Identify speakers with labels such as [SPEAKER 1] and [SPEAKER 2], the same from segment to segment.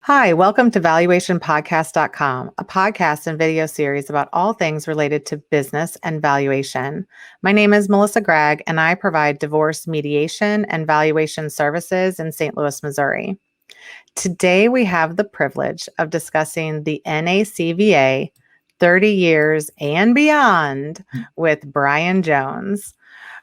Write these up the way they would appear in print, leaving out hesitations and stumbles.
[SPEAKER 1] Hi, welcome to valuationpodcast.com, a podcast and video series about all things related to business and valuation. My name is Melissa Gragg, and I provide divorce mediation and valuation services in St. Louis, Missouri. Today, we have the privilege of discussing the NACVA 30 years and beyond with Brien Jones.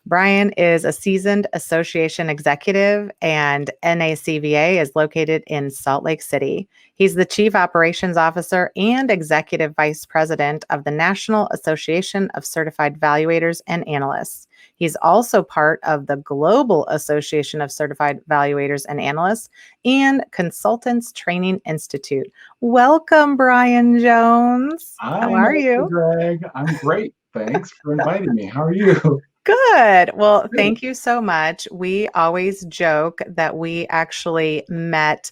[SPEAKER 1] Brien is a seasoned association executive, and NACVA is located in Salt Lake City. He's the Chief Operations Officer and Executive Vice President of the National Association of Certified Valuators and Analysts. He's also part of the Global Association of Certified Valuators and Analysts and Consultants Training Institute. Welcome, Brien Jones. How
[SPEAKER 2] Hi,
[SPEAKER 1] are
[SPEAKER 2] Melissa
[SPEAKER 1] you?
[SPEAKER 2] Gragg. I'm great. Thanks for inviting me. How are you?
[SPEAKER 1] Good. Well,
[SPEAKER 2] Good.
[SPEAKER 1] thank you so much. We always joke that we actually met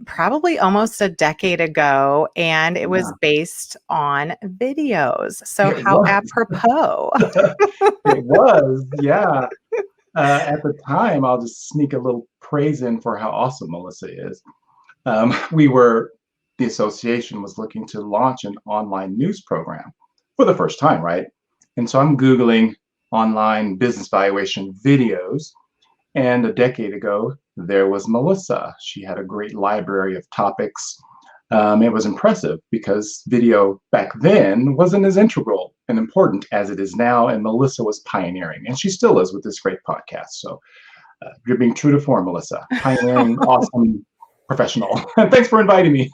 [SPEAKER 1] probably almost a decade ago, and it was
[SPEAKER 2] Yeah,
[SPEAKER 1] based on videos. So,
[SPEAKER 2] it
[SPEAKER 1] how
[SPEAKER 2] was.
[SPEAKER 1] apropos.
[SPEAKER 2] It was. Yeah. At the time, I'll just sneak a little praise in for how awesome Melissa is. The association was looking to launch an online news program for the first time, right? And so I'm Googling online business valuation videos. And a decade ago, there was Melissa. She had a great library of topics. It was impressive because video back then wasn't as integral and important as it is now. And Melissa was pioneering, and she still is with this great podcast. So you're being true to form, Melissa. Pioneering, awesome professional. Thanks for inviting me.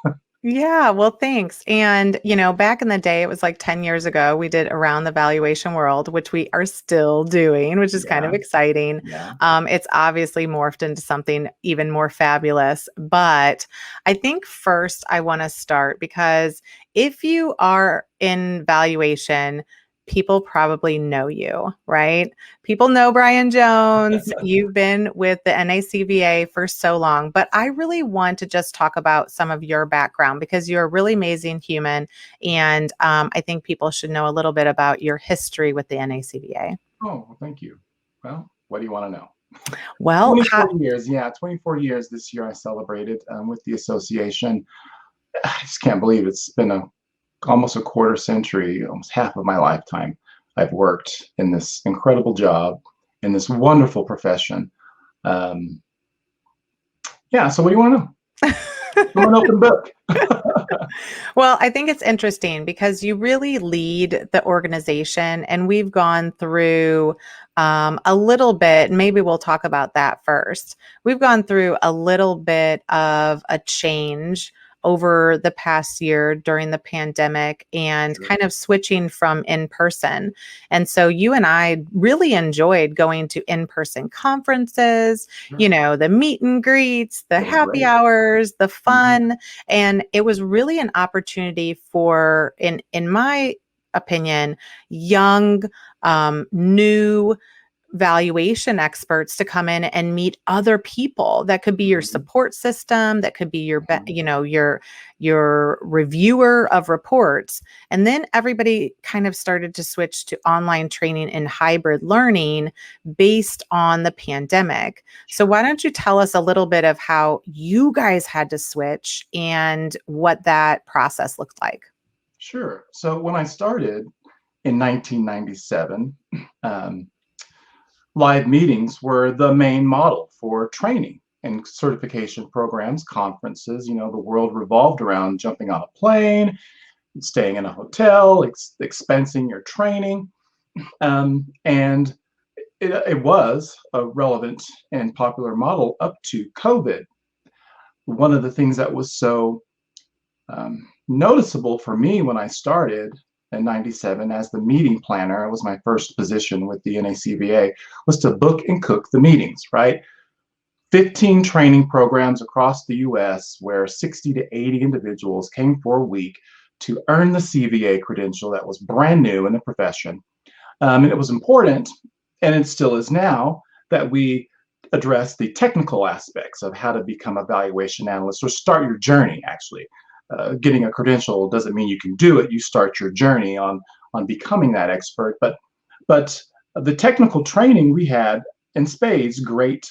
[SPEAKER 1] Yeah, well, thanks. And, back in the day, it was like 10 years ago, we did Around the Valuation World, which we are still doing, which is kind of
[SPEAKER 2] Yeah,
[SPEAKER 1] exciting.
[SPEAKER 2] yeah.
[SPEAKER 1] It's obviously morphed into something even more fabulous. But I think first I want to start because if you are in valuation, people probably know you, right? People know Brien Jones. You've been with the NACVA for so long, but I really want to just talk about some of your background because you're a really amazing human. And I think people should know a little bit about your history with the NACVA.
[SPEAKER 2] Oh, well, thank you. Well, what do you want to know?
[SPEAKER 1] Well,
[SPEAKER 2] 24 years. Yeah, 24 years this year I celebrated with the association. I just can't believe it's been almost a quarter century, almost half of my lifetime. I've worked in this incredible job, in this wonderful profession. Um, yeah, so what do you want to know? I'm an open book.
[SPEAKER 1] Well, I think it's interesting because you really lead the organization, and we've gone through a little bit. Maybe we'll talk about that first. We've gone through a little bit of a change over the past year during the pandemic and
[SPEAKER 2] Sure.
[SPEAKER 1] kind of switching from in person. And so you and I really enjoyed going to in-person conferences,
[SPEAKER 2] Sure.
[SPEAKER 1] the meet and greets, the
[SPEAKER 2] They were
[SPEAKER 1] happy
[SPEAKER 2] great.
[SPEAKER 1] hours, the
[SPEAKER 2] Mhm.
[SPEAKER 1] fun. And it was really an opportunity for, in my opinion, young, new valuation experts to come in and meet other people that could be your
[SPEAKER 2] Mhm.
[SPEAKER 1] support system, that could be
[SPEAKER 2] Mhm.
[SPEAKER 1] your reviewer of reports. And then everybody kind of started to switch to online training and hybrid learning based on the pandemic. So
[SPEAKER 2] Sure.
[SPEAKER 1] why don't you tell us a little bit of how you guys had to switch and what that process looked like?
[SPEAKER 2] Sure. So when I started in 1997, um, live meetings were the main model for training and certification programs, conferences. The world revolved around jumping on a plane, staying in a hotel, expensing your training. And it was a relevant and popular model up to COVID. One of the things that was so noticeable for me when I started in 97 as the meeting planner, it was my first position with the NACVA, was to book and cook the meetings, right? 15 training programs across the US where 60 to 80 individuals came for a week to earn the CVA credential that was brand new in the profession. And it was important, and it still is now, that we address the technical aspects of how to become a valuation analyst or start your journey, actually. Getting a credential doesn't mean you can do it. You start your journey on becoming that expert. But the technical training we had in spades, great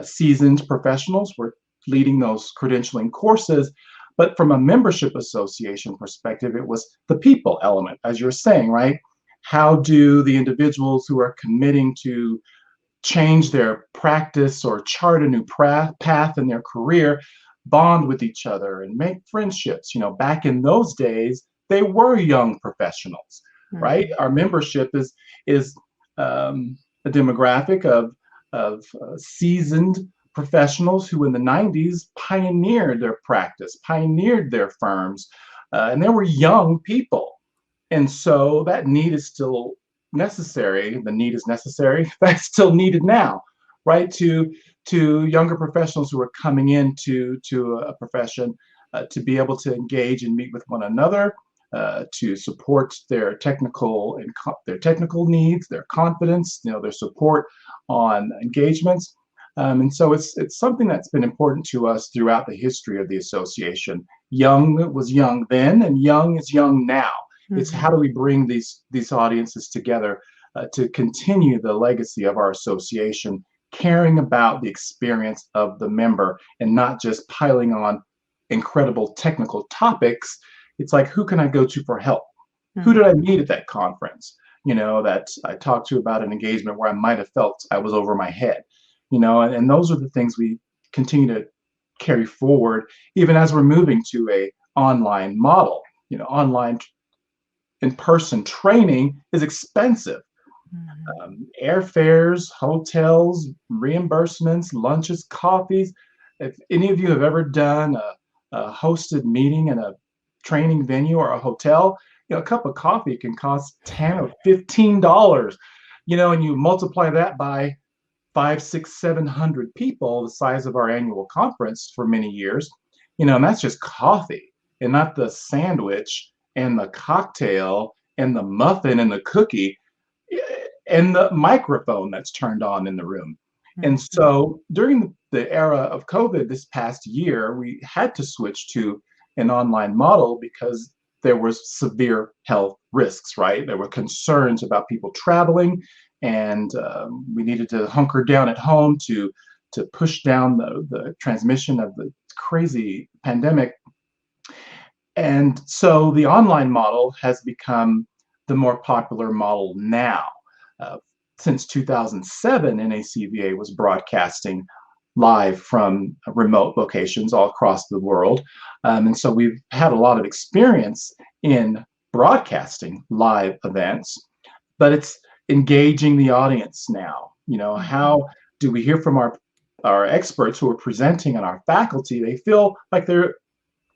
[SPEAKER 2] seasoned professionals were leading those credentialing courses. But from a membership association perspective, it was the people element, as you're saying, right? How do the individuals who are committing to change their practice or chart a new path in their career bond with each other and make friendships? Back in those days, they were young professionals, right? Our membership is a demographic of seasoned professionals who in the 90s pioneered their practice, pioneered their firms, and they were young people. And so that need is still necessary. The need is necessary. That's still needed now, right? To younger professionals who are coming into a profession, to be able to engage and meet with one another, to support their technical needs, their confidence, their support on engagements. And so it's something that's been important to us throughout the history of the association. Young was young then, and young is young now. It's how do we bring these audiences together to continue the legacy of our association, caring about the experience of the member and not just piling on incredible technical topics. It's like, who can I go to for help? Who did I meet at that conference? That I talked to about an engagement where I might have felt I was over my head. And those are the things we continue to carry forward, even as we're moving to a online model. Online in-person training is expensive. Airfares, hotels, reimbursements, lunches, coffees. If any of you have ever done a hosted meeting in a training venue or a hotel, a cup of coffee can cost $10 or $15. And you multiply that by 500, 600, 700 people, the size of our annual conference for many years, and that's just coffee and not the sandwich and the cocktail and the muffin and the cookie and the microphone that's turned on in the room. And so during the era of COVID this past year, we had to switch to an online model because there was severe health risks, right? There were concerns about people traveling, and we needed to hunker down at home to push down the transmission of the crazy pandemic. And so the online model has become the more popular model now. Since 2007, NACVA was broadcasting live from remote locations all across the world. And so we've had a lot of experience in broadcasting live events, but it's engaging the audience now. How do we hear from our experts who are presenting and our faculty? They feel like they're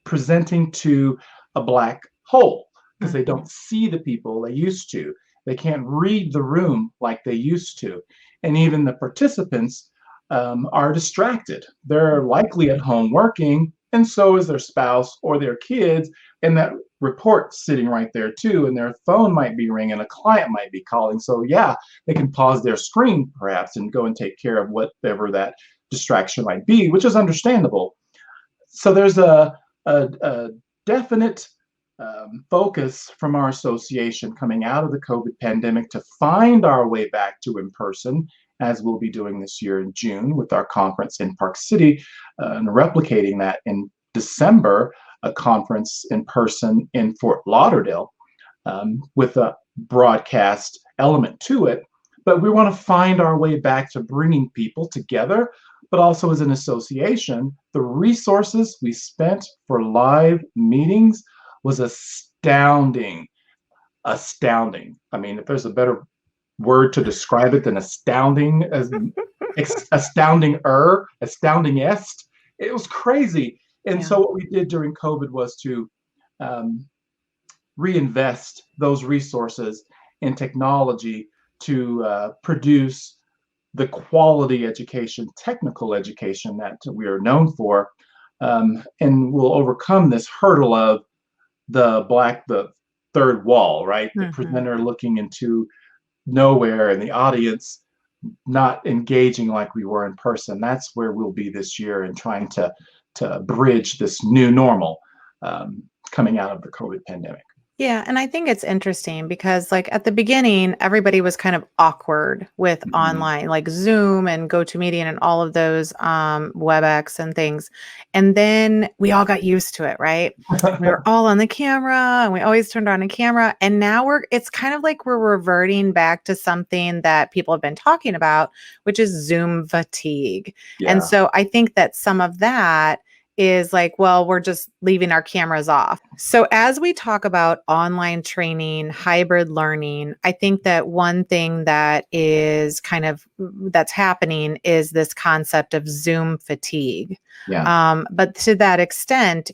[SPEAKER 2] presenting to a black hole because they don't see the people they used to. They can't read the room like they used to. And even the participants are distracted. They're likely at home working, and so is their spouse or their kids, and that report's sitting right there too, and their phone might be ringing, a client might be calling. So yeah, they can pause their screen perhaps and go and take care of whatever that distraction might be, which is understandable. So there's a definite focus from our association coming out of the COVID pandemic to find our way back to in-person, as we'll be doing this year in June with our conference in Park City, and replicating that in December, a conference in person in Fort Lauderdale, with a broadcast element to it. But we want to find our way back to bringing people together, but also as an association, the resources we spent for live meetings was astounding. I mean, if there's a better word to describe it than astounding, astounding-est, it was crazy. And so what we did during COVID was to reinvest those resources in technology to produce the quality education, technical education that we are known for, and we'll overcome this hurdle of the third wall, right? The presenter looking into nowhere and the audience not engaging like we were in person. That's where we'll be this year in trying to bridge this new normal coming out of the COVID pandemic.
[SPEAKER 1] Yeah, and I think it's interesting because like at the beginning, everybody was kind of awkward with
[SPEAKER 2] Mhm.
[SPEAKER 1] online, like Zoom and GoToMeeting and all of those WebEx and things. And then we all got used to it, right? We were all on the camera and we always turned on a camera. And now it's kind of like we're reverting back to something that people have been talking about, which is Zoom fatigue. And
[SPEAKER 2] Yeah.
[SPEAKER 1] so I think that some of that is like, well, we're just leaving our cameras off. So, as we talk about online training, hybrid learning, I think that one thing that is kind of that's happening is this concept of Zoom fatigue.
[SPEAKER 2] Yeah.
[SPEAKER 1] But to that extent,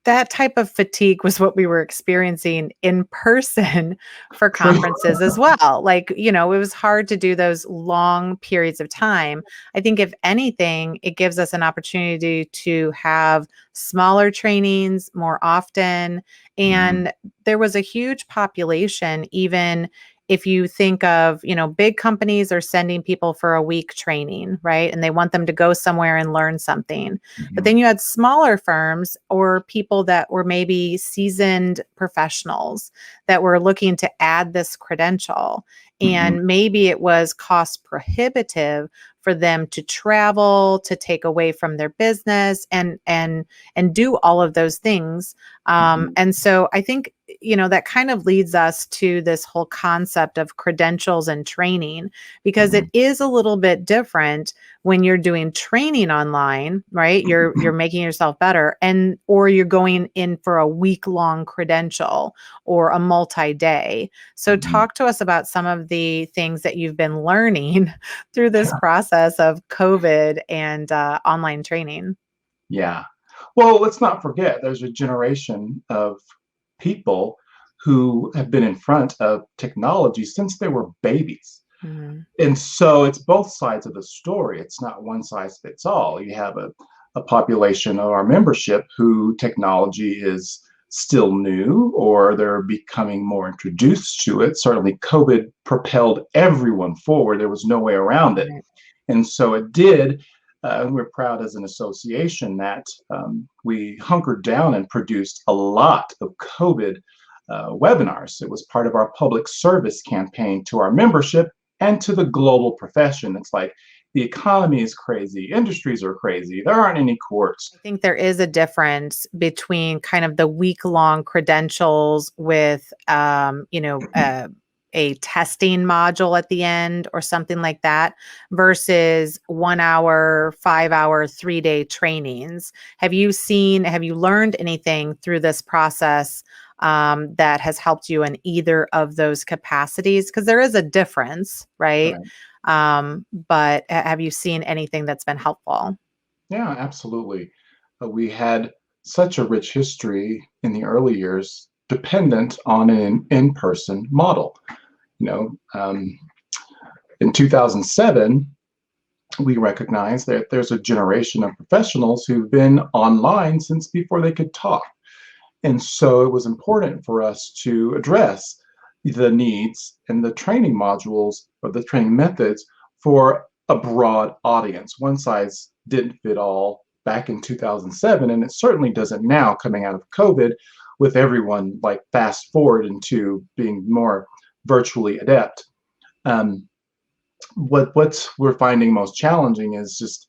[SPEAKER 1] that type of fatigue was what we were experiencing in person for conferences as well. Like, it was hard to do those long periods of time. I think if anything, it gives us an opportunity to have smaller trainings more often.
[SPEAKER 2] Mhm.
[SPEAKER 1] And there was a huge population, even if you think of, big companies are sending people for a week training, right? And they want them to go somewhere and learn something. But
[SPEAKER 2] Mhm.
[SPEAKER 1] then you had smaller firms or people that were maybe seasoned professionals that were looking to add this credential.
[SPEAKER 2] Mhm.
[SPEAKER 1] And maybe it was cost prohibitive for them to travel, to take away from their business and do all of those things.
[SPEAKER 2] Mhm.
[SPEAKER 1] And so I think, that kind of leads us to this whole concept of credentials and training, because it
[SPEAKER 2] Mhm.
[SPEAKER 1] is a little bit different when you're doing training online, right? You're making yourself better, and or you're going in for a week-long credential or a multi-day. So
[SPEAKER 2] Mhm.
[SPEAKER 1] talk to us about some of the things that you've been learning through this process of COVID and online training.
[SPEAKER 2] Yeah. Well, let's not forget there's a generation of people who have been in front of technology since they were babies.
[SPEAKER 1] Mhm.
[SPEAKER 2] And so it's both sides of the story. It's not one size fits all. You have a population of our membership who technology is still new or they're becoming more introduced to it. Certainly, COVID propelled everyone forward. There was no way around it.
[SPEAKER 1] Right.
[SPEAKER 2] And so it did. And we're proud as an association that we hunkered down and produced a lot of COVID webinars. It was part of our public service campaign to our membership and to the global profession. It's like the economy is crazy, industries are crazy, there aren't any
[SPEAKER 1] I
[SPEAKER 2] courts.
[SPEAKER 1] think there is a difference between kind of the week-long credentials with, a testing module at the end or something like that versus 1 hour, 5 hour, 3 day trainings. Have you learned anything through this process that has helped you in either of those capacities? Because there is a difference, right?
[SPEAKER 2] Right.
[SPEAKER 1] But have you seen anything that's been helpful?
[SPEAKER 2] Yeah, absolutely. We had such a rich history in the early years dependent on an in-person model. You know, in 2007, we recognize that there's a generation of professionals who've been online since before they could talk. And so it was important for us to address the needs and the training modules or the training methods for a broad audience. One size didn't fit all back in 2007, and it certainly doesn't now coming out of COVID with everyone like fast forward into being more virtually adept. Um, what we're finding most challenging is just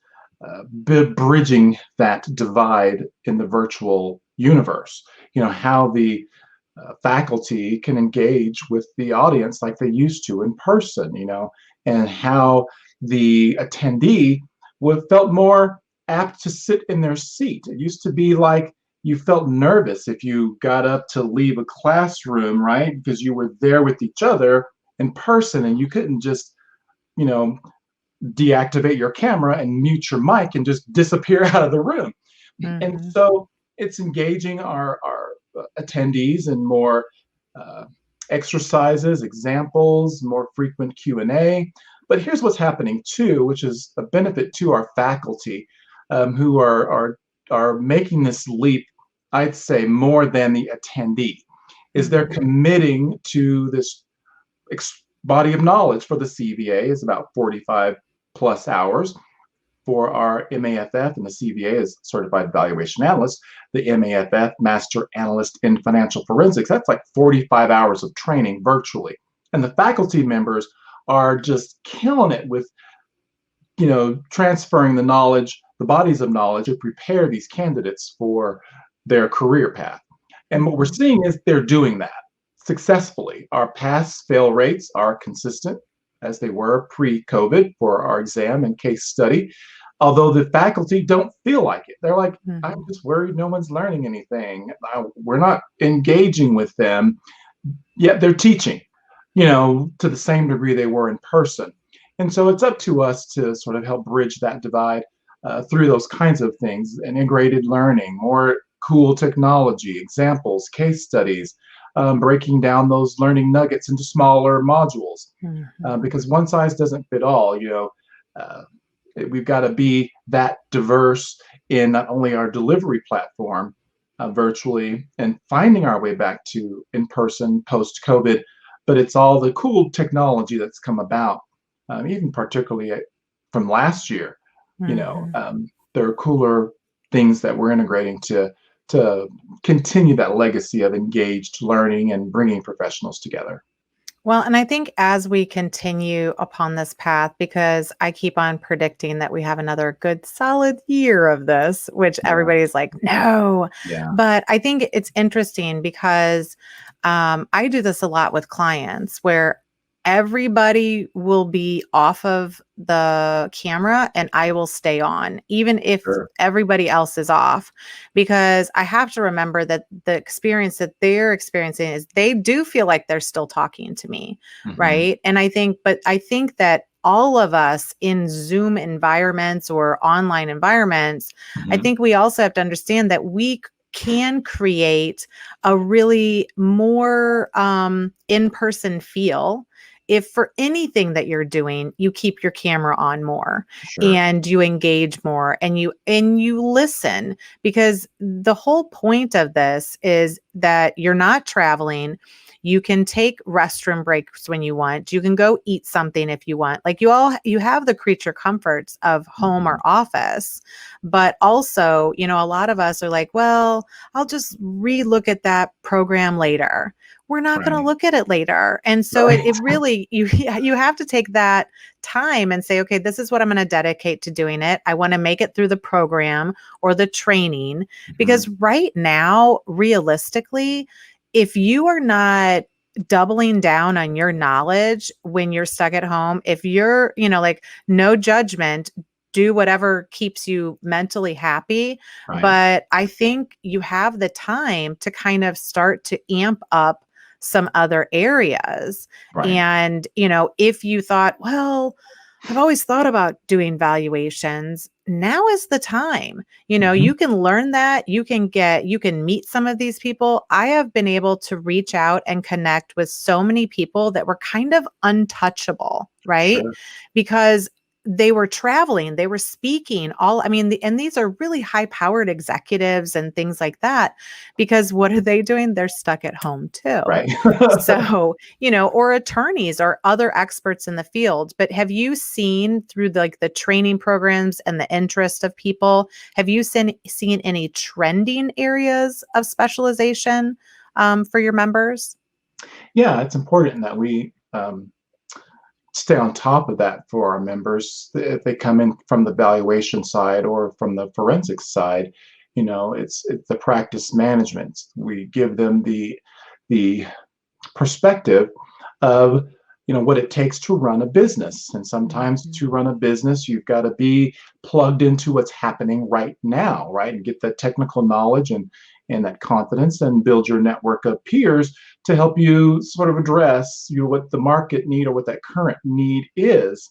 [SPEAKER 2] bridging that divide in the virtual universe. How the faculty can engage with the audience like they used to in person. And how the attendee would felt more apt to sit in their seat. It used to be like you felt nervous if you got up to leave a classroom, right? Because you were there with each other in person and you couldn't just you know, deactivate your camera and mute your mic and just disappear out of the room. And
[SPEAKER 1] Mhm.
[SPEAKER 2] so it's engaging our attendees in more uh, exercises, examples, more frequent Q&A. But here's what's happening too, which is a benefit to our faculty who are making this leap, I'd say more than the attendee, is they're
[SPEAKER 1] Mhm.
[SPEAKER 2] committing to this body of knowledge for the CVA is about 45 plus hours. for our MAFF, and the CVA is Certified Valuation Analyst, the MAFF, Master Analyst in Financial Forensics. That's like 45 hours of training virtually. And the faculty members are just killing it with, transferring the knowledge, the bodies of knowledge to prepare these candidates for their career path. And what we're seeing is they're doing that successfully. Our pass-fail rates are consistent as they were pre-COVID for our exam and case study, although the faculty don't feel like it. They're like, I'm just worried no one's learning anything. We're not engaging with them, yet they're teaching, to the same degree they were in person. And so it's up to us to sort of help bridge that divide through those kinds of things: integrated learning, more cool technology, examples, case studies, breaking down those learning nuggets into smaller modules, because one size doesn't fit all. We've got to be that diverse in not only our delivery platform virtually and finding our way back to in-person post-COVID, but it's all the cool technology that's come about, even particularly from last year. There are cooler things that we're integrating to continue that legacy of engaged learning and bringing professionals together.
[SPEAKER 1] Well, and I think as we continue upon this path, because I keep on predicting that we have another good solid year of this, which everybody's like, no.
[SPEAKER 2] Yeah.
[SPEAKER 1] But I think it's interesting because I do this a lot with clients where everybody will be off of the camera and I will stay on, even if everybody else is off, because I have to remember that the experience that they're experiencing is they do feel like they're still talking to me. Right. And I think that all of us in Zoom environments or online environments, I think we also have to understand that we can create a really more in-person feel if for anything that you're doing, you keep your camera on more and you engage more and you listen, because the whole point of this is that you're not traveling. You can take restroom breaks when you want. You can go eat something if you want. Like you have the creature comforts of home or office, but also, a lot of us are like, well, I'll just re-look at that program later. We're not going to look at it later. And so it really, you have to take that time and say, okay, this is what I'm going to dedicate to doing it. I want to make it through the program or the training, because right now, realistically, if you are not doubling down on your knowledge when you're stuck at home, if you're, like, no judgment, do whatever keeps you mentally happy. But I think you have the time to kind of start to amp up some other areas. And, if you thought, well, I've always thought about doing valuations, now is the time. You can learn that, you can meet some of these people. I have been able to reach out and connect with so many people that were kind of untouchable, right? Because they were traveling, they were speaking and these are really high powered executives and things like that, because what are they doing? They're stuck at home too. So, or attorneys or other experts in the field. But have you seen through the training programs and the interest of people, have you seen any trending areas of specialization for your members?
[SPEAKER 2] Yeah, it's important that we stay on top of that for our members. If they come in from the valuation side or from the forensics side, it's the practice management. We give them the perspective of what it takes to run a business. And sometimes to run a business, you've got to be plugged into what's happening right now, right? And get that technical knowledge and that confidence and build your network of peers to help you sort of address what the market need or what that current need is.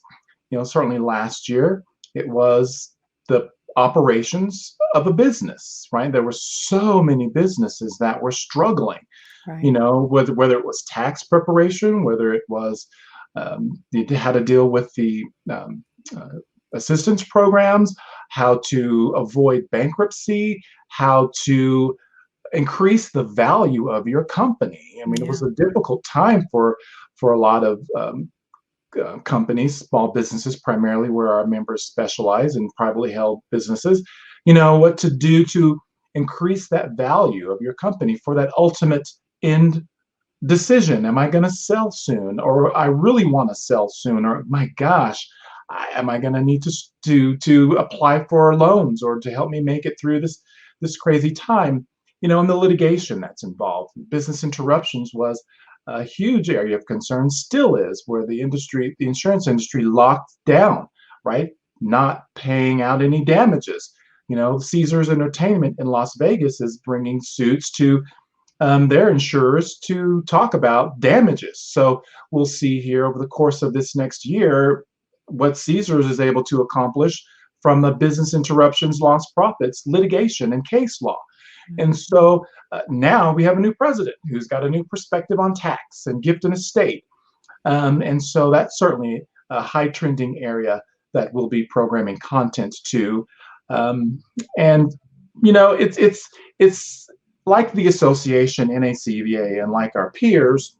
[SPEAKER 2] Certainly last year, it was the operations of a business, right? There were so many businesses that were struggling, whether it was tax preparation, whether it was how to deal with the assistance programs, how to avoid bankruptcy, how to increase the value of your company. It was a difficult time for a lot of companies, small businesses primarily, where our members specialize in privately held businesses, what to do to increase that value of your company for that ultimate end decision. Am I going to sell soon? Or I really want to sell soon? Or my gosh, am I going to need to apply for loans or to help me make it through this crazy time? And the litigation that's involved. Business interruptions was a huge area of concern, still is, where the insurance industry locked down, right? Not paying out any damages. Caesars Entertainment in Las Vegas is bringing suits to their insurers to talk about damages. So we'll see here over the course of this next year what Caesars is able to accomplish from the business interruptions, lost profits, litigation, and case law. And so now we have a new president who's got a new perspective on tax and gift and estate. And so that's certainly a high trending area that we'll be programming content to. And it's like the association NACVA and like our peers,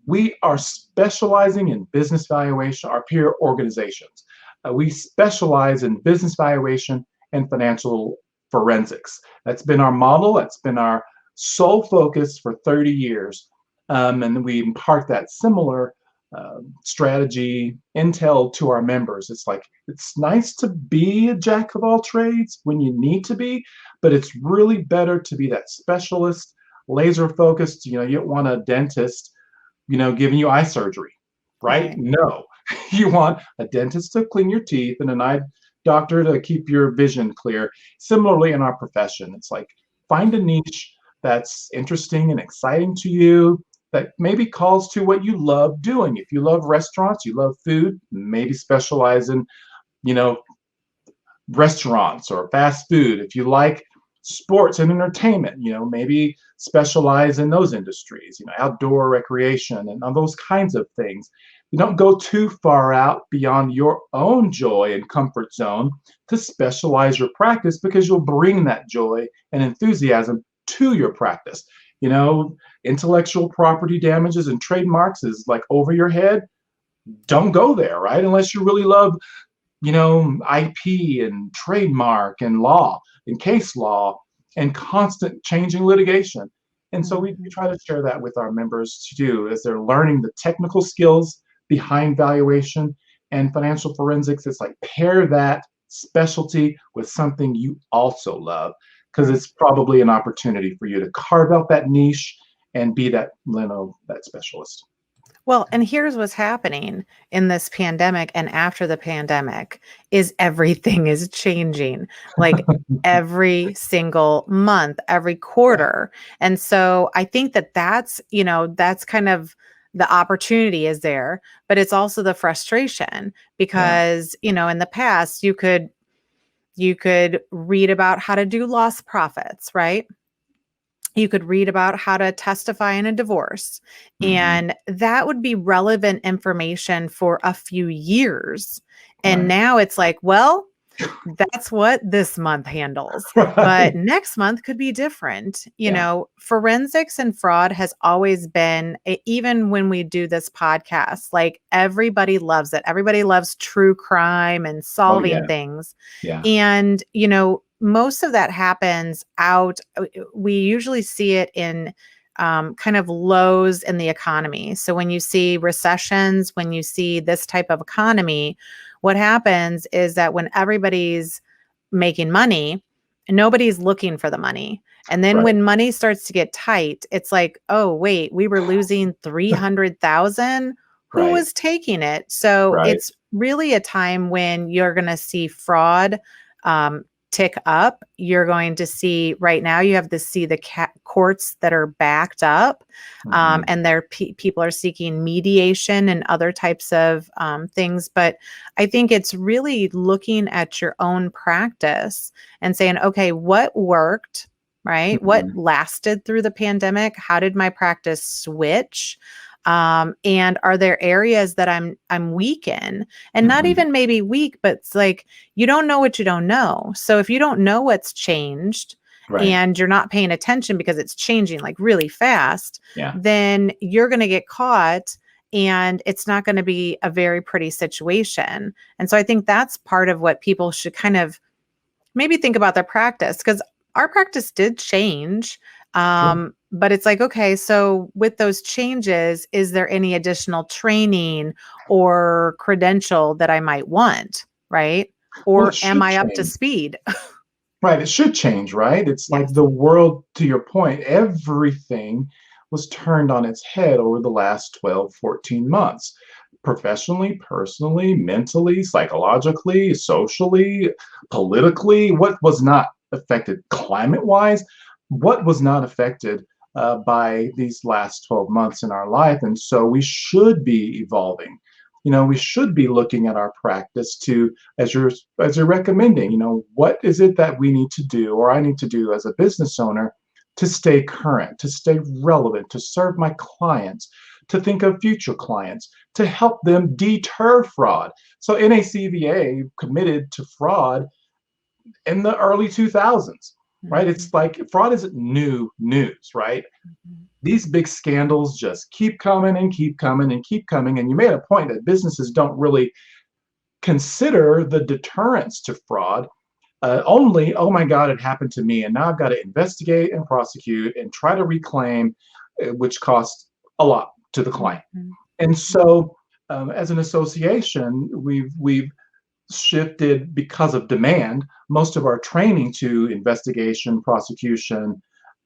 [SPEAKER 2] we are specializing in business valuation, our peer organizations. We specialize in business valuation and financial forensics. That's been our model. That's been our sole focus for 30 years. And we impart that similar strategy, intel to our members. It's nice to be a jack of all trades when you need to be, but it's really better to be that specialist, laser focused. You don't want a dentist, giving you eye surgery, right? No, you want a dentist to clean your teeth and an eye doctor to keep your vision clear. Similarly, in our profession, it's like find a niche that's interesting and exciting to you, that maybe calls to what you love doing. If you love restaurants, you love food, maybe specialize in, restaurants or fast food. If you like sports and entertainment, maybe specialize in those industries, outdoor recreation and all those kinds of things. You don't go too far out beyond your own joy and comfort zone to specialize your practice, because you'll bring that joy and enthusiasm to your practice. Intellectual property damages and trademarks is like over your head. Don't go there, right? Unless you really love, IP and trademark and law and case law and constant changing litigation. And so we try to share that with our members too, as they're learning the technical skills behind valuation and financial forensics. It's like pair that specialty with something you also love, because it's probably an opportunity for you to carve out that niche and be that specialist.
[SPEAKER 1] Well, and here's what's happening in this pandemic and after the pandemic is everything is changing, like every single month, every quarter. And so I think that's kind of the opportunity is there, but it's also the frustration because, in the past you could read about how to do lost profits, right? You could read about how to testify in a divorce, and that would be relevant information for a few years. And now it's like, well, that's what this month handles, but next month could be different. Forensics and fraud has always been, even when we do this podcast, like everybody loves it. Everybody loves true crime and solving things. And, most of that happens out. We usually see it in kind of lows in the economy. So when you see recessions, when you see this type of economy, what happens is that when everybody's making money, nobody's looking for the money. And then when money starts to get tight, it's like, oh, wait, we were losing 300,000. Who was taking it? So it's really a time when you're going to see fraud tick up. You're going to see right now, you have to see the courts that are backed up, and people are seeking mediation and other types of things. But I think it's really looking at your own practice and saying, okay, what worked, right? What lasted through the pandemic? How did my practice switch? And are there areas that I'm weak in, and not even maybe weak, but it's like, you don't know what you don't know. So if you don't know what's changed and you're not paying attention because it's changing like really fast, then you're going to get caught and it's not going to be a very pretty situation. And so I think that's part of what people should kind of maybe think about their practice, because our practice did change.
[SPEAKER 2] Sure.
[SPEAKER 1] But it's like, okay, so with those changes, is there any additional training or credential that I might want, right?
[SPEAKER 2] Well, it
[SPEAKER 1] Or am
[SPEAKER 2] should
[SPEAKER 1] I up to
[SPEAKER 2] change.
[SPEAKER 1] speed?
[SPEAKER 2] Right. It should change, right? It's like
[SPEAKER 1] Yes.
[SPEAKER 2] the world, to your point, everything was turned on its head over the last 12, 14 months. Professionally, personally, mentally, psychologically, socially, politically, what was not affected climate wise, what was not affected by these last 12 months in our life. And so we should be evolving. We should be looking at our practice to, as you're recommending, what is it that we need to do or I need to do as a business owner to stay current, to stay relevant, to serve my clients, to think of future clients, to help them deter fraud. So NACVA committed to fraud in the early 2000s, right?
[SPEAKER 1] Mhm.
[SPEAKER 2] It's like fraud isn't new news, right?
[SPEAKER 1] Mhm.
[SPEAKER 2] These big scandals just keep coming and keep coming and keep coming. And you made a point that businesses don't really consider the deterrence to fraud. Only, oh my God, it happened to me. And now I've got to investigate and prosecute and try to reclaim, which costs a lot to the client.
[SPEAKER 1] Mhm.
[SPEAKER 2] And so, as an association, we've shifted because of demand most of our training to investigation, prosecution,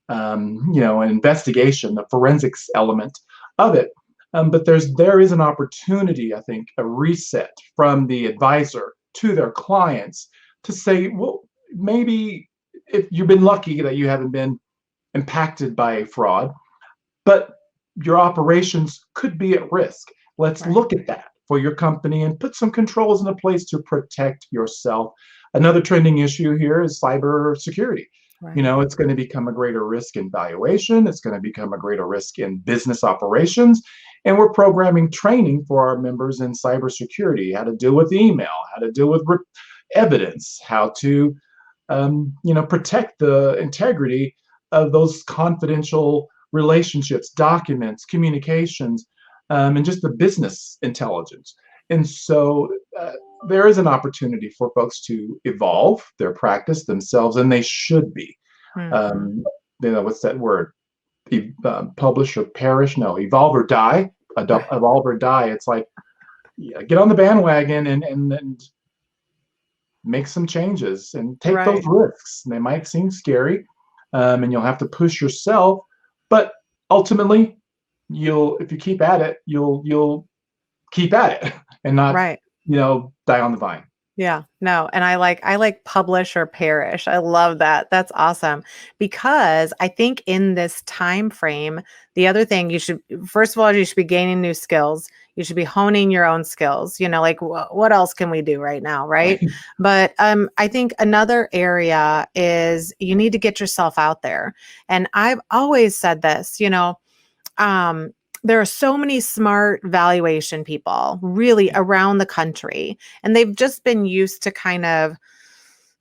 [SPEAKER 2] an investigation, the forensics element of it. But there is an opportunity, I think, a reset from the advisor to their clients to say, well, maybe if you've been lucky that you haven't been impacted by a fraud, but your operations could be at risk. Let's
[SPEAKER 1] Right.
[SPEAKER 2] look at that for your company and put some controls in place to protect yourself. Another trending issue here is cyber security.
[SPEAKER 1] Right.
[SPEAKER 2] It's going to become a greater risk in valuation. It's going to become a greater risk in business operations. And we're programming training for our members in cybersecurity, how to deal with email, how to deal with evidence, how to protect the integrity of those confidential relationships, documents, communications, and just the business intelligence. And so there is an opportunity for folks to evolve their practice themselves, and they should be.
[SPEAKER 1] Mhm.
[SPEAKER 2] Um, what's that word? Publish or perish? No, evolve or die. Evolve or die. It's like, yeah, get on the bandwagon and make some changes and take those
[SPEAKER 1] Right.
[SPEAKER 2] risks. They might seem scary, and you'll have to push yourself, but ultimately, if you keep at it, you'll keep at it and not,
[SPEAKER 1] Right.
[SPEAKER 2] die on the vine.
[SPEAKER 1] Yeah, no, and I like publish or perish. I love that. That's awesome. Because I think in this time frame, the other thing you should, first of all, you should be gaining new skills. You should be honing your own skills. Like what else can we do right now, right?
[SPEAKER 2] Right.
[SPEAKER 1] But I think another area is you need to get yourself out there. And I've always said this, um, there are so many smart valuation people really around the country, and they've just been used to kind of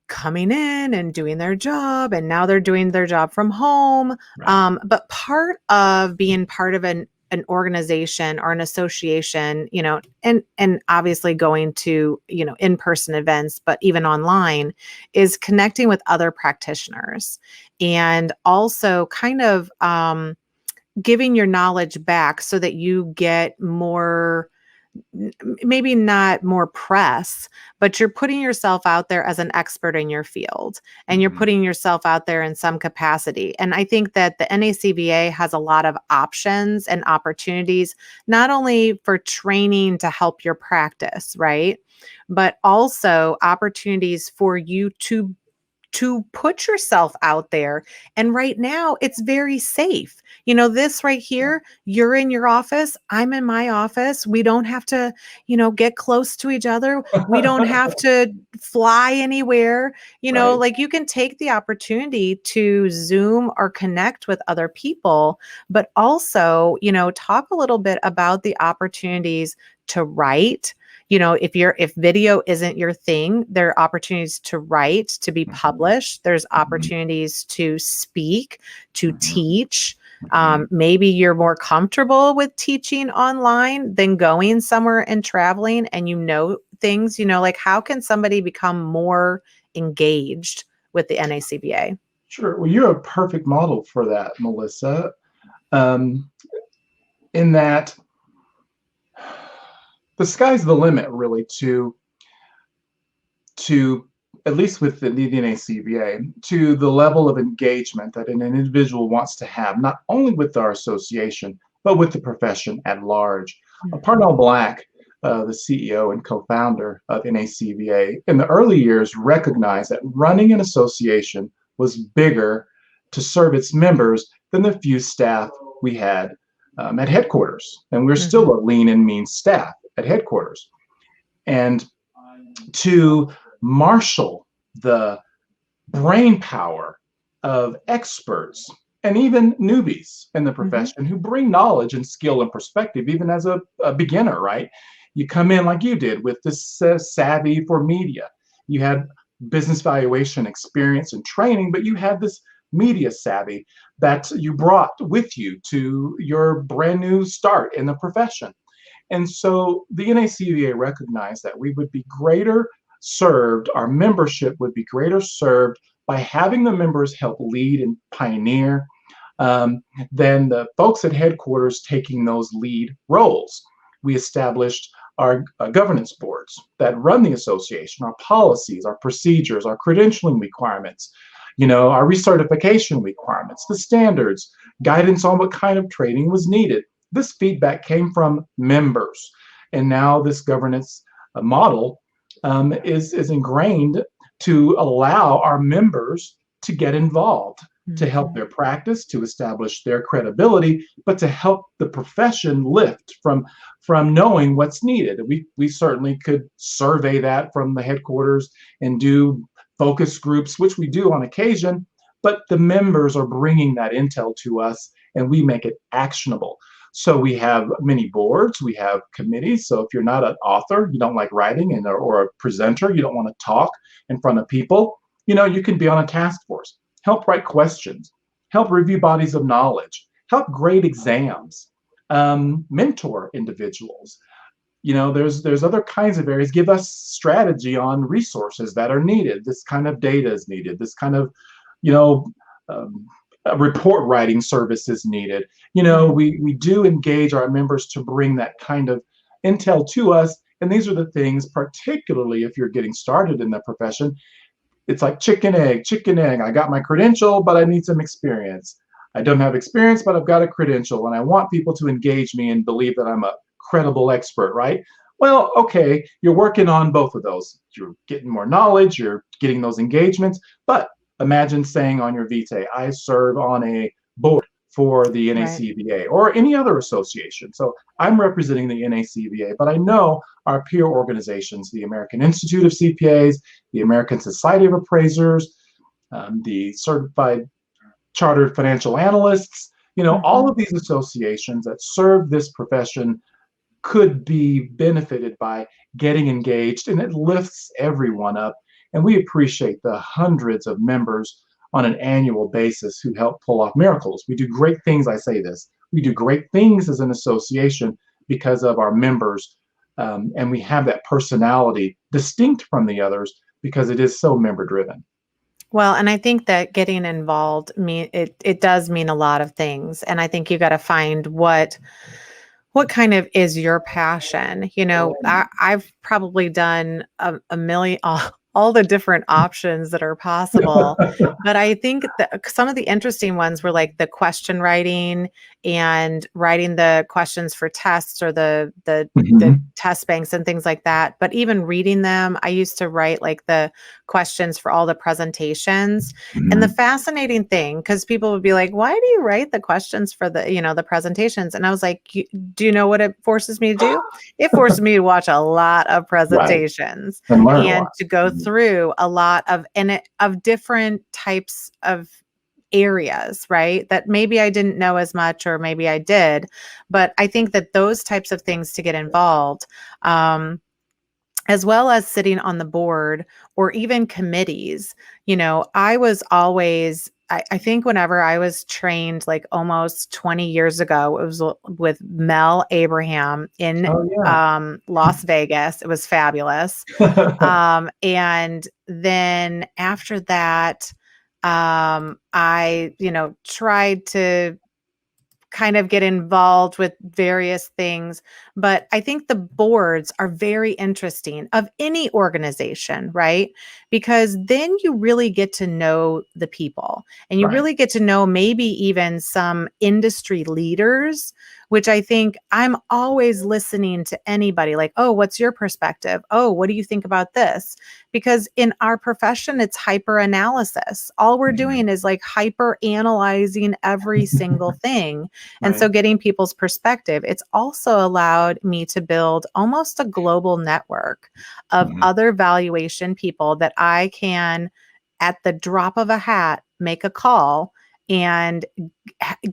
[SPEAKER 1] coming in and doing their job, and now they're doing their job from home.
[SPEAKER 2] Right.
[SPEAKER 1] But part of being part of an organization or an association, and obviously going to, in-person events, but even online, is connecting with other practitioners and also kind of giving your knowledge back so that you get more, maybe not more press, but you're putting yourself out there as an expert in your field, and you're
[SPEAKER 2] Mhm.
[SPEAKER 1] putting yourself out there in some capacity. And I think that the NACVA has a lot of options and opportunities, not only for training to help your practice, right? But also opportunities for you to put yourself out there. And right now, it's very safe. This right
[SPEAKER 2] Yeah.
[SPEAKER 1] here, you're in your office, I'm in my office. We don't have to, get close to each other. We don't have to fly anywhere.
[SPEAKER 2] Right.
[SPEAKER 1] Like you can take the opportunity to Zoom or connect with other people, but also, talk a little bit about the opportunities to write. If video isn't your thing, there are opportunities to write, to be
[SPEAKER 2] Mhm.
[SPEAKER 1] published. There's
[SPEAKER 2] Mhm.
[SPEAKER 1] opportunities to speak, to
[SPEAKER 2] Mhm.
[SPEAKER 1] teach. Maybe you're more comfortable with teaching online than going somewhere and traveling, and things, like how can somebody become more engaged with the NACVA?
[SPEAKER 2] Sure. Well, you're a perfect model for that, Melissa, in that the sky's the limit, really, to at least with the NACVA, to the level of engagement that an individual wants to have, not only with our association, but with the profession at large. Parnell Black, the CEO and co-founder of NACVA, in the early years recognized that running an association was bigger to serve its members than the few staff we had at headquarters. And we're still a lean and mean staff at headquarters. And to marshal the brain power of experts and even newbies in the profession who bring knowledge and skill and perspective, even as a beginner, right? You come in like you did with this savvy for media. You had business valuation experience and training, but you had this media savvy that you brought with you to your brand new start in the profession. And so the NACVA recognized that we would be greater served, our membership would be greater served by having the members help lead and pioneer than the folks at headquarters taking those lead roles. We established our governance boards that run the association, our policies, our procedures, our credentialing requirements, our recertification requirements, the standards, guidance on what kind of training was needed. This feedback came from members. And now this governance model is ingrained to allow our members to get involved, to help their practice, to establish their credibility, but to help the profession lift from knowing what's needed. We certainly could survey that from the headquarters and do focus groups, which we do on occasion, but the members are bringing that intel to us and we make it actionable. So we have many boards, we have committees. So if you're not an author, you don't like writing, or a presenter, you don't want to talk in front of people, you can be on a task force. Help write questions, help review bodies of knowledge, help grade exams, mentor individuals. There's other kinds of areas. Give us strategy on resources that are needed. This kind of data is needed. This kind of, report writing service is needed. We do engage our members to bring that kind of intel to us. And these are the things, particularly if you're getting started in the profession, it's like chicken, egg. I got my credential, but I need some experience. I don't have experience, but I've got a credential, and I want people to engage me and believe that I'm a credible expert, right? Well, okay, you're working on both of those. You're getting more knowledge, you're getting those engagements, but imagine saying on your vitae, I serve on a board for the NACVA or any other association. So I'm representing the NACVA, but I know our peer organizations, the American Institute of CPAs, the American Society of Appraisers, the Certified Chartered Financial Analysts, all of these associations that serve this profession could be benefited by getting engaged, and it lifts everyone up. And we appreciate the hundreds of members on an annual basis who help pull off miracles. We do great things, I say this. We do great things as an association because of our members, and we have that personality distinct from the others because it is so member-driven.
[SPEAKER 1] Well, and I think that getting involved, it does mean a lot of things. And I think you got to find what kind of is your passion. I've probably done a million, all the different options that are possible. But I think that some of the interesting ones were like the question writing and writing the questions for tests or the test banks and things like that. But even reading them, I used to write like the questions for all the presentations. And the fascinating thing, because people would be like, why do you write the questions for the presentations? And I was like, do you know what it forces me to do? It forces me to watch a lot of presentations and to go through a lot of different types of areas, right? That maybe I didn't know as much, or maybe I did, but I think that those types of things to get involved, as well as sitting on the board or even committees, I was always I think whenever I was trained like almost 20 years ago, it was with Mel Abraham in
[SPEAKER 2] Oh yeah.
[SPEAKER 1] Las Vegas. It was fabulous. And then after that, I, tried to kind of get involved with various things. But I think the boards are very interesting of any organization, right? Because then you really get to know the people and you
[SPEAKER 2] Right.
[SPEAKER 1] really get to know maybe even some industry leaders, which I think I'm always listening to anybody like, oh, what's your perspective? Oh, what do you think about this? Because in our profession, it's hyper analysis. All we're
[SPEAKER 2] Mhm.
[SPEAKER 1] doing is like hyper analyzing every single thing. And
[SPEAKER 2] Right.
[SPEAKER 1] so getting people's perspective, it's also allowed me to build almost a global network of
[SPEAKER 2] Mhm.
[SPEAKER 1] other valuation people that I can, at the drop of a hat, make a call and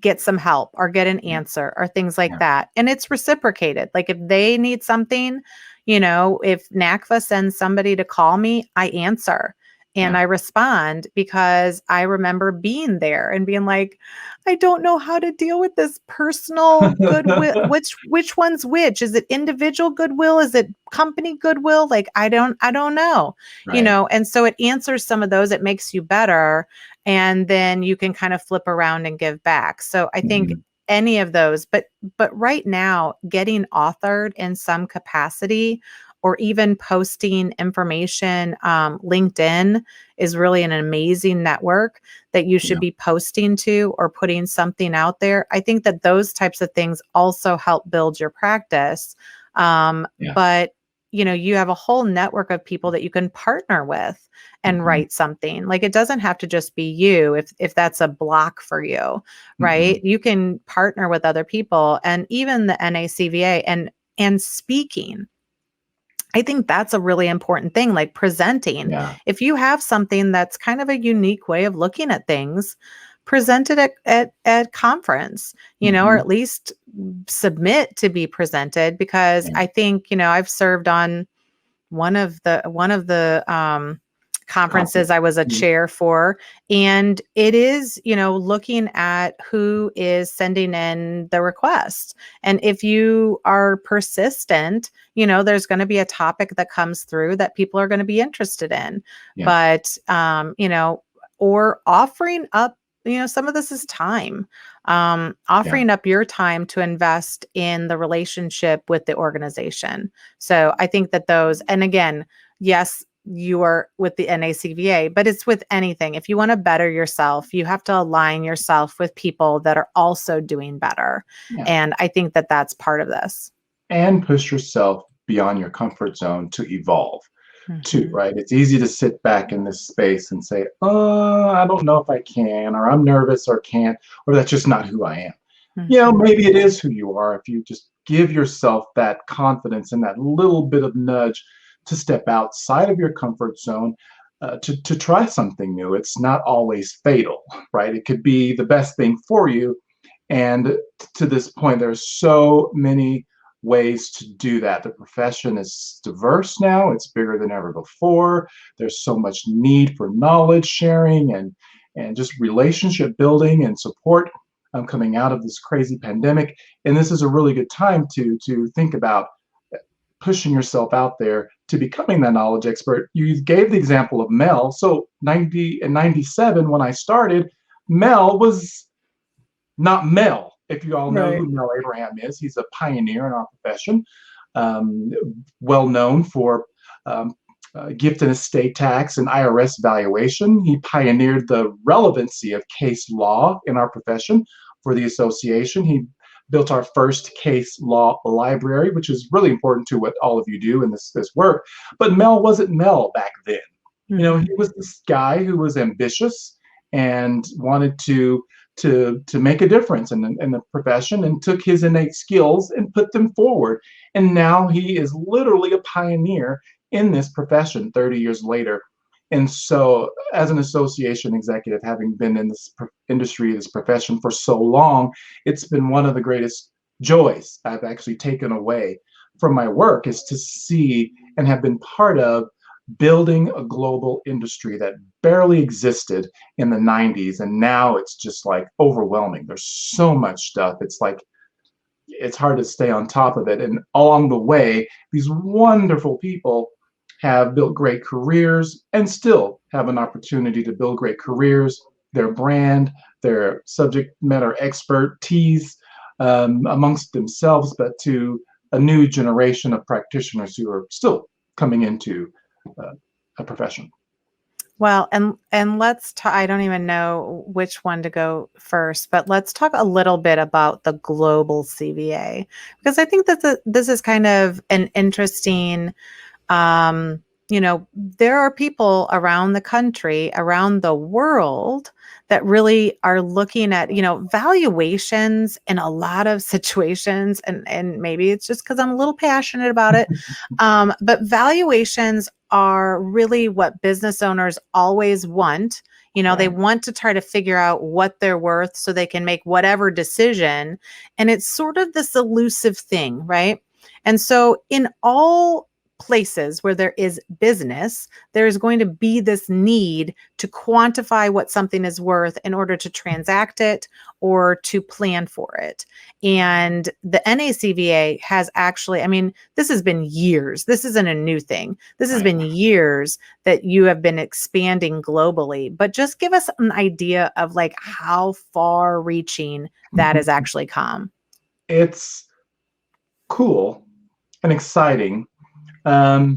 [SPEAKER 1] get some help or get an
[SPEAKER 2] Yeah.
[SPEAKER 1] answer or things like
[SPEAKER 2] Yeah.
[SPEAKER 1] that. And it's reciprocated. Like if they need something, if NACVA sends somebody to call me, I answer and
[SPEAKER 2] Yeah.
[SPEAKER 1] I respond because I remember being there and being like, I don't know how to deal with this personal goodwill. Which one's which? Is it individual goodwill? Is it company goodwill? Like I don't know.
[SPEAKER 2] Right.
[SPEAKER 1] And so it answers some of those. It makes you better. And then you can kind of flip around and give back. So I think
[SPEAKER 2] Mhm.
[SPEAKER 1] any of those, but right now, getting authored in some capacity or even posting information, LinkedIn is really an amazing network that you should
[SPEAKER 2] Yeah.
[SPEAKER 1] be posting to or putting something out there. I think that those types of things also help build your practice.
[SPEAKER 2] Yeah.
[SPEAKER 1] But you have a whole network of people that you can partner with and
[SPEAKER 2] Mhm.
[SPEAKER 1] write something. Like it doesn't have to just be you if that's a block for you,
[SPEAKER 2] Mhm.
[SPEAKER 1] right? You can partner with other people and even the NACVA and speaking. I think that's a really important thing, like presenting.
[SPEAKER 2] Yeah.
[SPEAKER 1] If you have something that's kind of a unique way of looking at things, present it at conference, or
[SPEAKER 2] Mhm.
[SPEAKER 1] at least submit to be presented because
[SPEAKER 2] Yeah.
[SPEAKER 1] I think, I've served on one of the conferences
[SPEAKER 2] Conference.
[SPEAKER 1] I was a
[SPEAKER 2] Mhm.
[SPEAKER 1] chair for. And it is, looking at who is sending in the request. And if you are persistent, there's going to be a topic that comes through that people are going to be interested in.
[SPEAKER 2] Yeah.
[SPEAKER 1] But, or offering up, some of this is time,
[SPEAKER 2] Yeah.
[SPEAKER 1] offering up your time to invest in the relationship with the organization. So I think that those, and again, yes, you are with the NACVA, but it's with anything. If you want to better yourself, you have to align yourself with people that are also doing better.
[SPEAKER 2] Yeah.
[SPEAKER 1] And I think that that's part of this.
[SPEAKER 2] And push yourself beyond your comfort zone to evolve too,
[SPEAKER 1] Mhm.
[SPEAKER 2] right? It's easy to sit back in this space and say, I don't know if I can, or I'm nervous or can't, or that's just not who I am.
[SPEAKER 1] Mhm.
[SPEAKER 2] Maybe it is who you are if you just give yourself that confidence and that little bit of nudge to step outside of your comfort zone, to try something new. It's not always fatal, right? It could be the best thing for you. And to this point, there's so many ways to do that. The profession is diverse now, it's bigger than ever before. There's so much need for knowledge sharing and just relationship building and support, coming out of this crazy pandemic. And this is a really good time to think about pushing yourself out there to becoming that knowledge expert. You gave the example of Mel. So 90 and 97, when I started, Mel was not Mel. If you all know
[SPEAKER 1] Right.
[SPEAKER 2] who Mel Abraham is, he's a pioneer in our profession, um, well known for um, gift and estate tax and IRS valuation. He pioneered the relevancy of case law in our profession for the association. He built our first case law library, which is really important to what all of you do in this work. But Mel wasn't Mel back then. He
[SPEAKER 1] Mhm.
[SPEAKER 2] was this guy who was ambitious and wanted to make a difference in the profession, and took his innate skills and put them forward. And now he is literally a pioneer in this profession 30 years later. And so, as an association executive, having been in this industry, this profession for so long, it's been one of the greatest joys I've actually taken away from my work, is to see and have been part of building a global industry that barely existed in the 90s. And now it's just like overwhelming. There's so much stuff. It's like, it's hard to stay on top of it. And along the way, these wonderful people have built great careers and still have an opportunity to build great careers, their brand, their subject matter expertise amongst themselves, but to a new generation of practitioners who are still coming into a profession.
[SPEAKER 1] Well, and let's talk, I don't even know which one to go first, but let's talk a little bit about the global CVA, because I think that this is kind of an interesting, there are people around the country, around the world, that really are looking at, valuations in a lot of situations. And maybe it's just because I'm a little passionate about it. But valuations are really what business owners always want. They want to try to figure out what they're worth so they can make whatever decision. And it's sort of this elusive thing, right? And so in all places where there is business, there is going to be this need to quantify what something is worth in order to transact it or to plan for it. And the NACVA has actually, this has been years. This isn't a new thing. This has been years that you have been expanding globally, but just give us an idea of like how far reaching that has actually come.
[SPEAKER 2] It's cool and exciting. But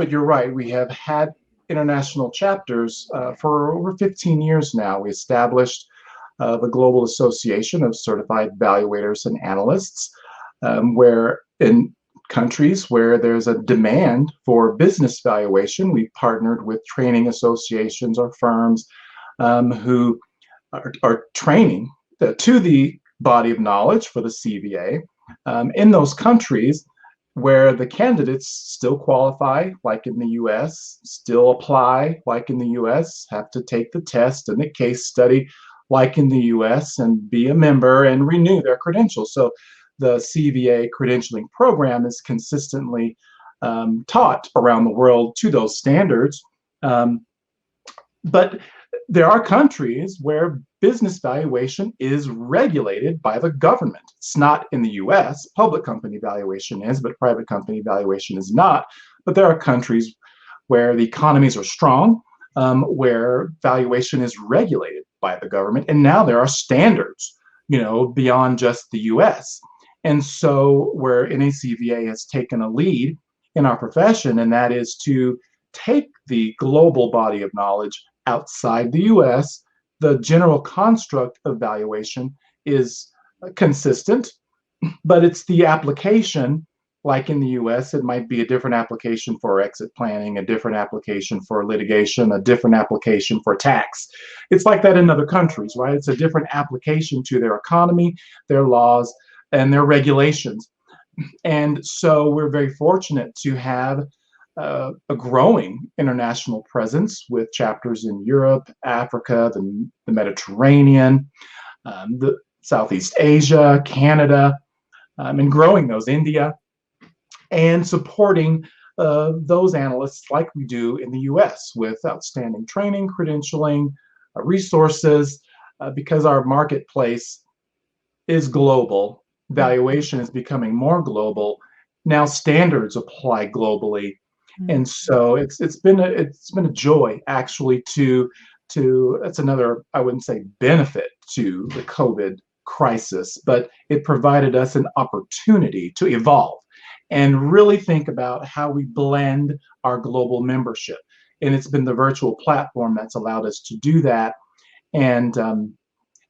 [SPEAKER 2] you're right, we have had international chapters for over 15 years now. We established the Global Association of Certified Valuators and Analysts, where in countries where there's a demand for business valuation, we partnered with training associations or firms who are training to the body of knowledge for the CVA in those countries where the candidates still qualify, like in the US, still apply, like in the US, have to take the test and the case study, like in the US, and be a member and renew their credentials. So the CVA credentialing program is consistently taught around the world to those standards. But there are countries where business valuation is regulated by the government. It's not in the US. Public company valuation is, but private company valuation is not. But there are countries where the economies are strong, where valuation is regulated by the government. And now there are standards, beyond just the US. And so where NACVA has taken a lead in our profession, and that is to take the global body of knowledge outside the US. The general construct of valuation is consistent, but it's the application, like in the US, it might be a different application for exit planning, a different application for litigation, a different application for tax. It's like that in other countries, right? It's a different application to their economy, their laws, and their regulations. And so we're very fortunate to have a growing international presence with chapters in Europe, Africa, the Mediterranean, the Southeast Asia, Canada, and growing those, India, and supporting those analysts like we do in the US with outstanding training, credentialing, resources, because our marketplace is global. Valuation is becoming more global. Now standards apply globally. And so it's been a joy actually to that's another, I wouldn't say benefit to the COVID crisis, but it provided us an opportunity to evolve and really think about how we blend our global membership. And it's been the virtual platform that's allowed us to do that. And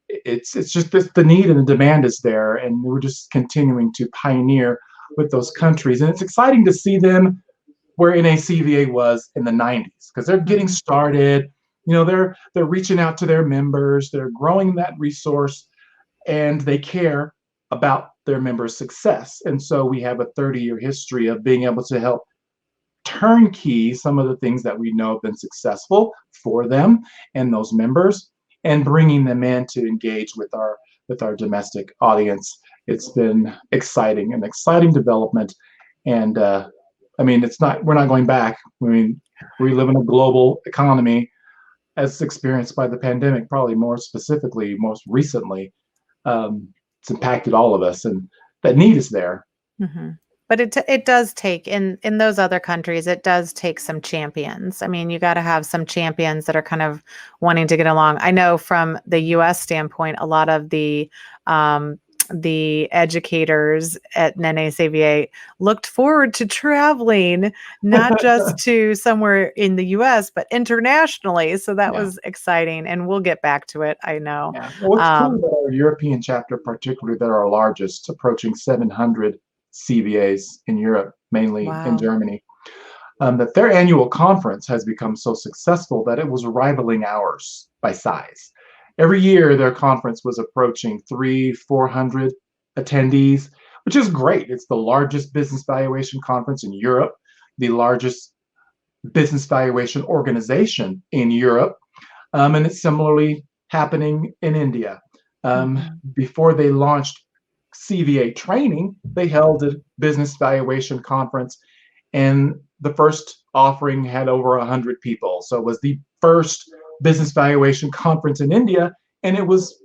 [SPEAKER 2] it's just the need and the demand is there, and we're just continuing to pioneer with those countries. And it's exciting to see them where NACVA was in the 90s, because they're getting started. They're reaching out to their members, they're growing that resource, and they care about their members' success. And so we have a 30-year history of being able to help turnkey some of the things that we know have been successful for them and those members, and bringing them in to engage with our domestic audience. It's been an exciting development, and I mean, we're not going back. I mean, we live in a global economy as experienced by the pandemic, probably more specifically, most recently. It's impacted all of us, and that need is there.
[SPEAKER 1] Mhm. But it does take in those other countries, it does take some champions. I mean, you got to have some champions that are kind of wanting to get along. I know from the US standpoint, a lot of the educators at NACVA looked forward to traveling, not just to somewhere in the US, but internationally. So that
[SPEAKER 2] Yeah.
[SPEAKER 1] was exciting. And we'll get back to it, I know.
[SPEAKER 2] Yeah. Well, what's cool
[SPEAKER 1] Um,
[SPEAKER 2] about our European chapter, particularly that are our largest, approaching 700 CVAs in Europe, mainly in
[SPEAKER 1] wow.
[SPEAKER 2] Germany, that their annual conference has become so successful that it was rivaling ours by size. Every year, their conference was approaching 400 attendees, which is great. It's the largest business valuation conference in Europe, the largest business valuation organization in Europe, and it's similarly happening in India.
[SPEAKER 1] Mhm.
[SPEAKER 2] Before they launched CVA training, they held a business valuation conference, and the first offering had over 100 people. So it was the first business valuation conference in India, and it was,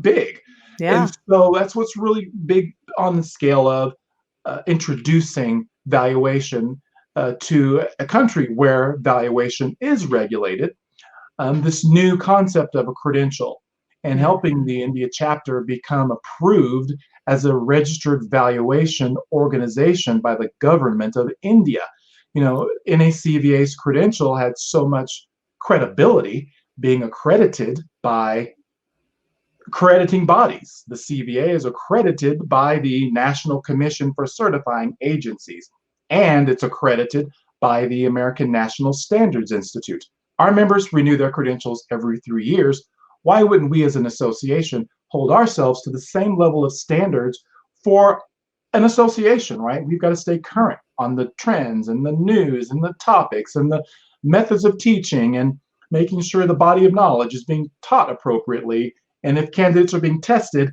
[SPEAKER 2] big. And
[SPEAKER 1] Yeah.
[SPEAKER 2] so that's what's really big on the scale of introducing valuation to a country where valuation is regulated, this new concept of a credential and helping
[SPEAKER 1] Mhm.
[SPEAKER 2] the India chapter become approved as a registered valuation organization by the government of India. NACVA's credential had so much credibility being accredited by accrediting bodies. The CVA is accredited by the National Commission for Certifying Agencies, and it's accredited by the American National Standards Institute. Our members renew their credentials every 3 years. Why wouldn't we as an association hold ourselves to the same level of standards for an association, right? We've got to stay current on the trends and the news and the topics and the methods of teaching and making sure the body of knowledge is being taught appropriately. And if candidates are being tested,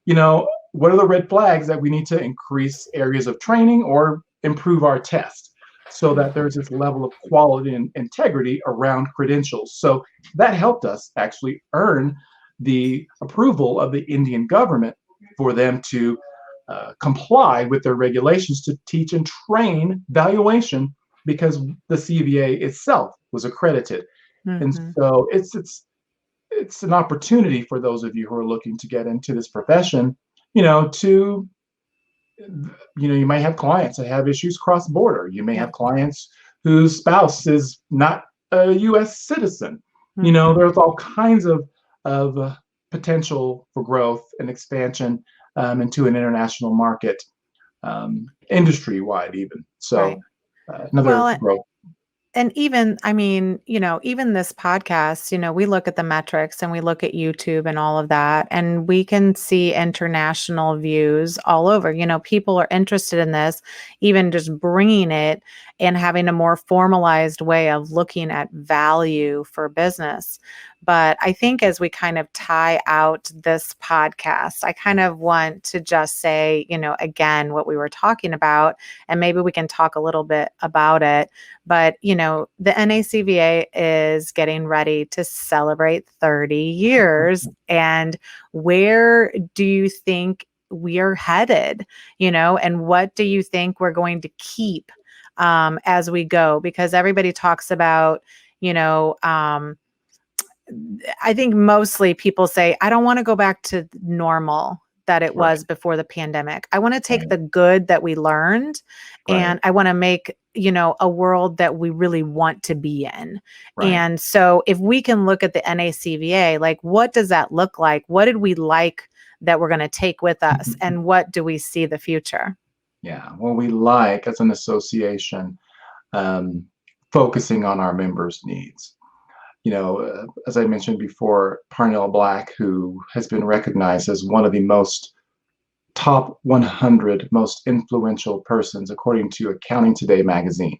[SPEAKER 2] what are the red flags that we need to increase areas of training or improve our test so that there's this level of quality and integrity around credentials. So that helped us actually earn the approval of the Indian government for them to comply with their regulations to teach and train valuation because the CVA itself was accredited. And
[SPEAKER 1] Mhm.
[SPEAKER 2] so it's an opportunity for those of you who are looking to get into this profession, to you might have clients that have issues cross border. You may have
[SPEAKER 1] Yep.
[SPEAKER 2] clients whose spouse is not a U.S. citizen.
[SPEAKER 1] Mhm.
[SPEAKER 2] There's all kinds of potential for growth and expansion into an international market, industry wide even. So
[SPEAKER 1] Right.
[SPEAKER 2] another
[SPEAKER 1] Well,
[SPEAKER 2] growth.
[SPEAKER 1] and even, I mean, even this podcast, we look at the metrics and we look at YouTube and all of that, and we can see international views all over. People are interested in this, even just bringing it and having a more formalized way of looking at value for business. But I think as we kind of tie out this podcast, I kind of want to just say, again, what we were talking about, and maybe we can talk a little bit about it. But, the NACVA is getting ready to celebrate 30 years. And where do you think we are headed? And what do you think we're going to keep as we go? Because everybody talks about, I think mostly people say, I don't want to go back to normal that it
[SPEAKER 2] Right,
[SPEAKER 1] was before the pandemic. I want to take
[SPEAKER 2] right,
[SPEAKER 1] the good that we learned
[SPEAKER 2] right,
[SPEAKER 1] and I want to make, a world that we really want to be in.
[SPEAKER 2] right.
[SPEAKER 1] And so if we can look at the NACVA, like what does that look like? What did we like that we're going to take with us? And what do we see the future?
[SPEAKER 2] Yeah, well, we like as an association um, focusing on our members' needs. As I mentioned before, Parnell Black, who has been recognized as one of the most top 100 most influential persons, according to Accounting Today magazine,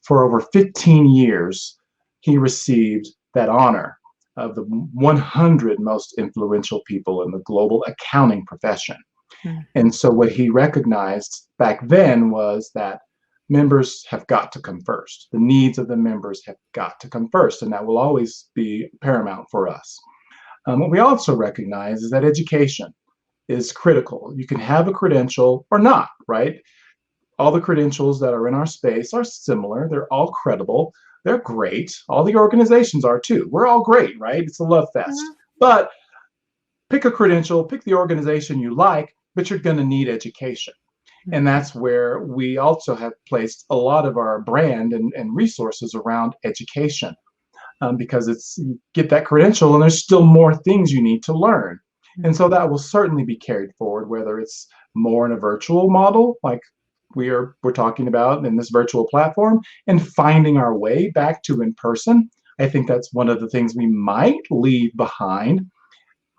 [SPEAKER 2] for over 15 years, he received that honor of the 100 most influential people in the global accounting profession.
[SPEAKER 1] Mhm.
[SPEAKER 2] And so, what he recognized back then was that members have got to come first. The needs of the members have got to come first, and that will always be paramount for us. What we also recognize is that education is critical. You can have a credential or not, right? All the credentials that are in our space are similar. They're all credible. They're great. All the organizations are too. We're all great, right? It's a love fest.
[SPEAKER 1] Mhm.
[SPEAKER 2] But pick a credential, pick the organization you like, but you're going to need education. And that's where we also have placed a lot of our brand and resources around education, because it's, you get that credential and there's still more things you need to learn. And so that will certainly be carried forward, whether it's more in a virtual model like we're talking about in this virtual platform, and finding our way back to in person. I think that's one of the things we might leave behind,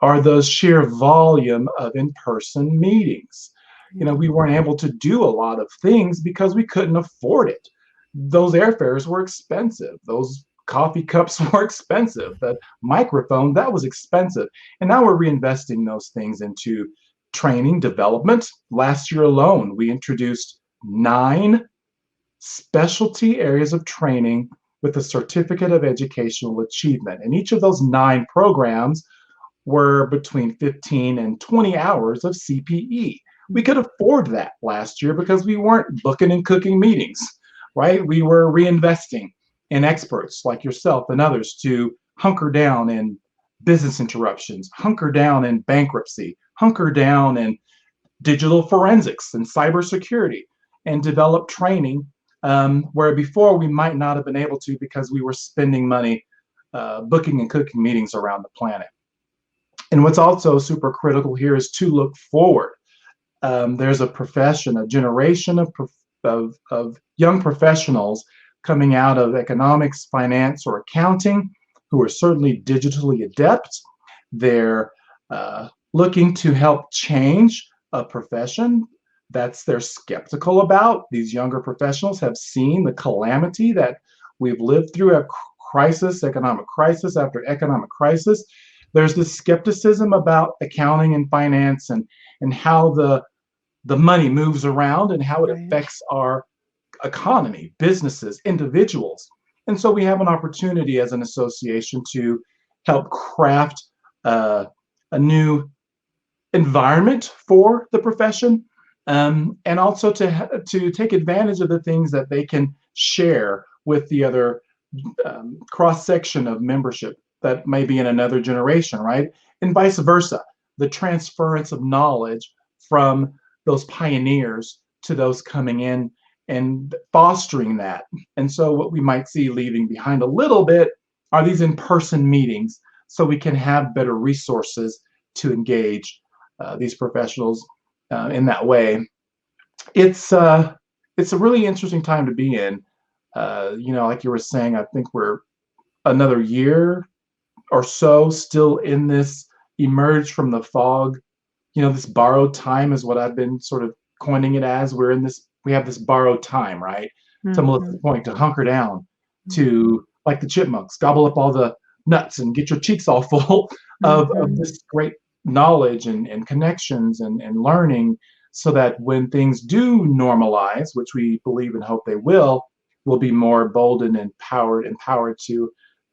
[SPEAKER 2] are those sheer volume of in-person meetings. You know, we weren't able to do a lot of things because we couldn't afford it. Those airfares were expensive. Those coffee cups were expensive. That microphone, that was expensive. And now we're reinvesting those things into training development. Last year alone, we introduced 9 specialty areas of training with a certificate of educational achievement. And each of those 9 programs were between 15 and 20 hours of CPE. We could afford that last year because we weren't booking and cooking meetings, right? We were reinvesting in experts like yourself and others to hunker down in business interruptions, hunker down in bankruptcy, hunker down in digital forensics and cybersecurity, and develop training where before we might not have been able to because we were spending money booking and cooking meetings around the planet. And what's also super critical here is to look forward. There's a profession, a generation of young professionals coming out of economics, finance, or accounting who are certainly digitally adept. They're looking to help change a profession that's they're skeptical about. These younger professionals have seen the calamity that we've lived through, a crisis, economic crisis after economic crisis. There's this skepticism about accounting and finance and how the money moves around and how it affects our economy, businesses, individuals. And so we have an opportunity as an association to help craft a new environment for the profession, and also to take advantage of the things that they can share with the other cross section of membership that may be in another generation, right? And vice versa, the transference of knowledge from those pioneers to those coming in and fostering that. And so what we might see leaving behind a little bit are these in-person meetings, so we can have better resources to engage these professionals in that way. It's a really interesting time to be in. You know, like you were saying, I think we're another year or so still in this emerge from the fog. You know, this borrowed time is what I've been sort of coining it as. We're in this, we have this borrowed time, right? To Melissa's point, to hunker down, to, like the chipmunks, gobble up all the nuts and get your cheeks all full of this great knowledge and connections and learning, so that when things do normalize, which we believe and hope they will, we'll be more bold and empowered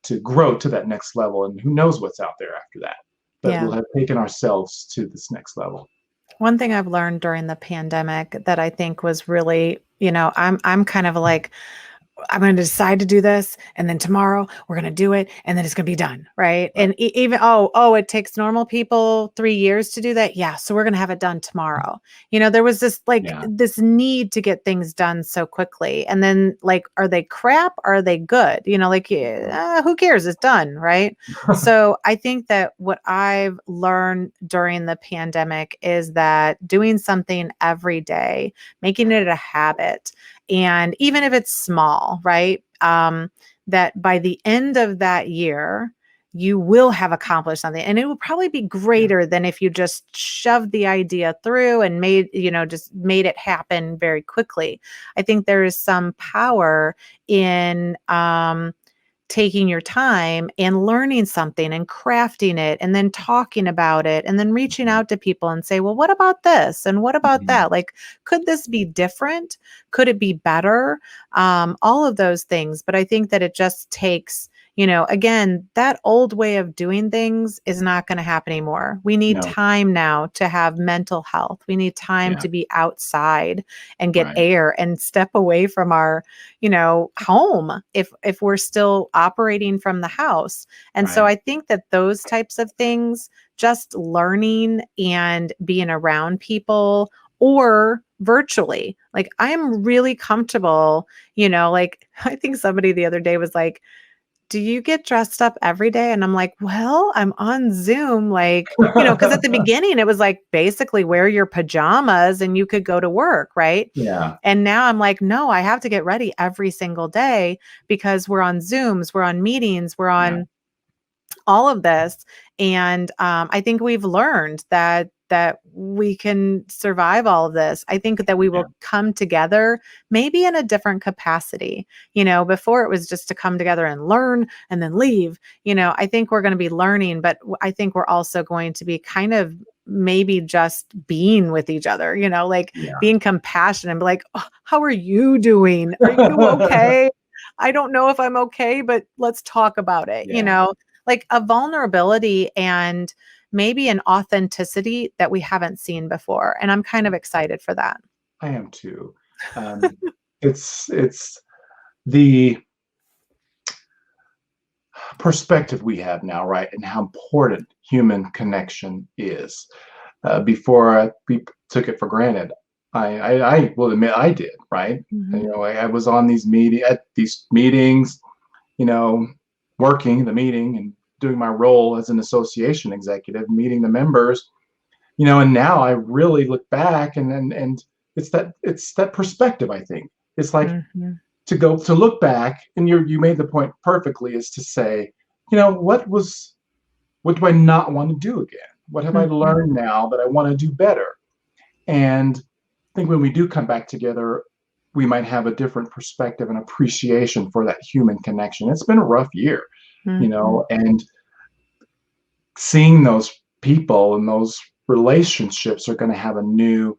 [SPEAKER 2] to grow to that next level. And who knows what's out there after that. But we'll have taken ourselves to this next level.
[SPEAKER 1] One thing I've learned during the pandemic that I think was really, you know, I'm kind of like, I'm going to decide to do this, and then tomorrow we're going to do it, and then it's going to be done, right? And even it takes normal people 3 years to do that. Yeah, so we're going to have it done tomorrow. You know, there was this this need to get things done so quickly, and then like, are they crap? Or are they good? You know, like who cares? It's done, right? So I think that what I've learned during the pandemic is that doing something every day, making it a habit. And even if it's small, right, that by the end of that year, you will have accomplished something. And it will probably be greater than if you just shoved the idea through and just made it happen very quickly. I think there is some power in taking your time and learning something and crafting it and then talking about it and then reaching out to people and say, well, what about this? And what about
[SPEAKER 2] Mhm.
[SPEAKER 1] that? Like, could this be different? Could it be better? All of those things. But I think that it just takes, again, that old way of doing things is not going to happen anymore. We need
[SPEAKER 2] No.
[SPEAKER 1] time now to have mental health. We need time
[SPEAKER 2] Yeah.
[SPEAKER 1] to be outside and get
[SPEAKER 2] Right.
[SPEAKER 1] air and step away from our, home if we're still operating from the house. And so
[SPEAKER 2] Right.
[SPEAKER 1] I think that those types of things, just learning and being around people or virtually, like I'm really comfortable, like I think somebody the other day was like, do you get dressed up every day? And I'm like, well, I'm on Zoom, like, because at the beginning it was like basically wear your pajamas and you could go to work, right?
[SPEAKER 2] Yeah.
[SPEAKER 1] And now I'm like, no, I have to get ready every single day because we're on Zooms, we're on meetings, we're
[SPEAKER 2] Yeah.
[SPEAKER 1] on all of this. And I think we've learned that we can survive all of this. I think that we
[SPEAKER 2] Yeah.
[SPEAKER 1] will come together maybe in a different capacity. Before it was just to come together and learn and then leave. I think we're going to be learning, but I think we're also going to be kind of maybe just being with each other, like
[SPEAKER 2] Yeah.
[SPEAKER 1] being compassionate and be like, oh, how are you doing? Are you okay? I don't know if I'm okay, but let's talk about it,
[SPEAKER 2] Yeah.
[SPEAKER 1] like a vulnerability and maybe an authenticity that we haven't seen before. And I'm kind of excited for that.
[SPEAKER 2] I am too. Um, it's the perspective we have now, right, and how important human connection is. Before we took it for granted. I will admit I did, right?
[SPEAKER 1] Mhm.
[SPEAKER 2] I was on these meetings, you know, working the meeting and doing my role as an association executive, meeting the members, and now I really look back and it's that perspective, I think. It's like
[SPEAKER 1] Mhm.
[SPEAKER 2] to look back, and you made the point perfectly, is to say, what do I not want to do again? What have I
[SPEAKER 1] Mhm.
[SPEAKER 2] learned now that I want to do better? And I think when we do come back together, we might have a different perspective and appreciation for that human connection. It's been a rough year,
[SPEAKER 1] Mhm.
[SPEAKER 2] and seeing those people and those relationships are going to have a new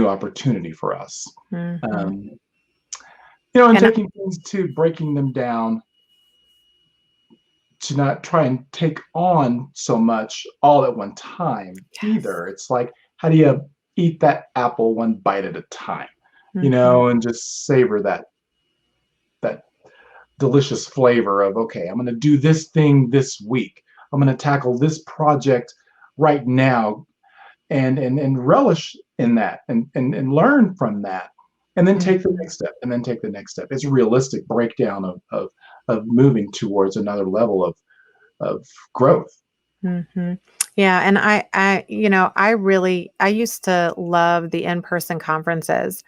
[SPEAKER 2] opportunity for us.
[SPEAKER 1] Mhm.
[SPEAKER 2] Um, and
[SPEAKER 1] And
[SPEAKER 2] taking things to breaking them down to not try and take on so much all at one time
[SPEAKER 1] yes.
[SPEAKER 2] either. It's like, how do you eat that apple one bite at a time,
[SPEAKER 1] Mhm.
[SPEAKER 2] and just savor that delicious flavor of, okay, I'm going to do this thing this week. I'm going to tackle this project right now, and relish in that, and learn from that, and then take the
[SPEAKER 1] Mhm.
[SPEAKER 2] next step, and then take the next step. It's a realistic breakdown of moving towards another level of growth.
[SPEAKER 1] Mhm. Yeah, and I used to love the in-person conferences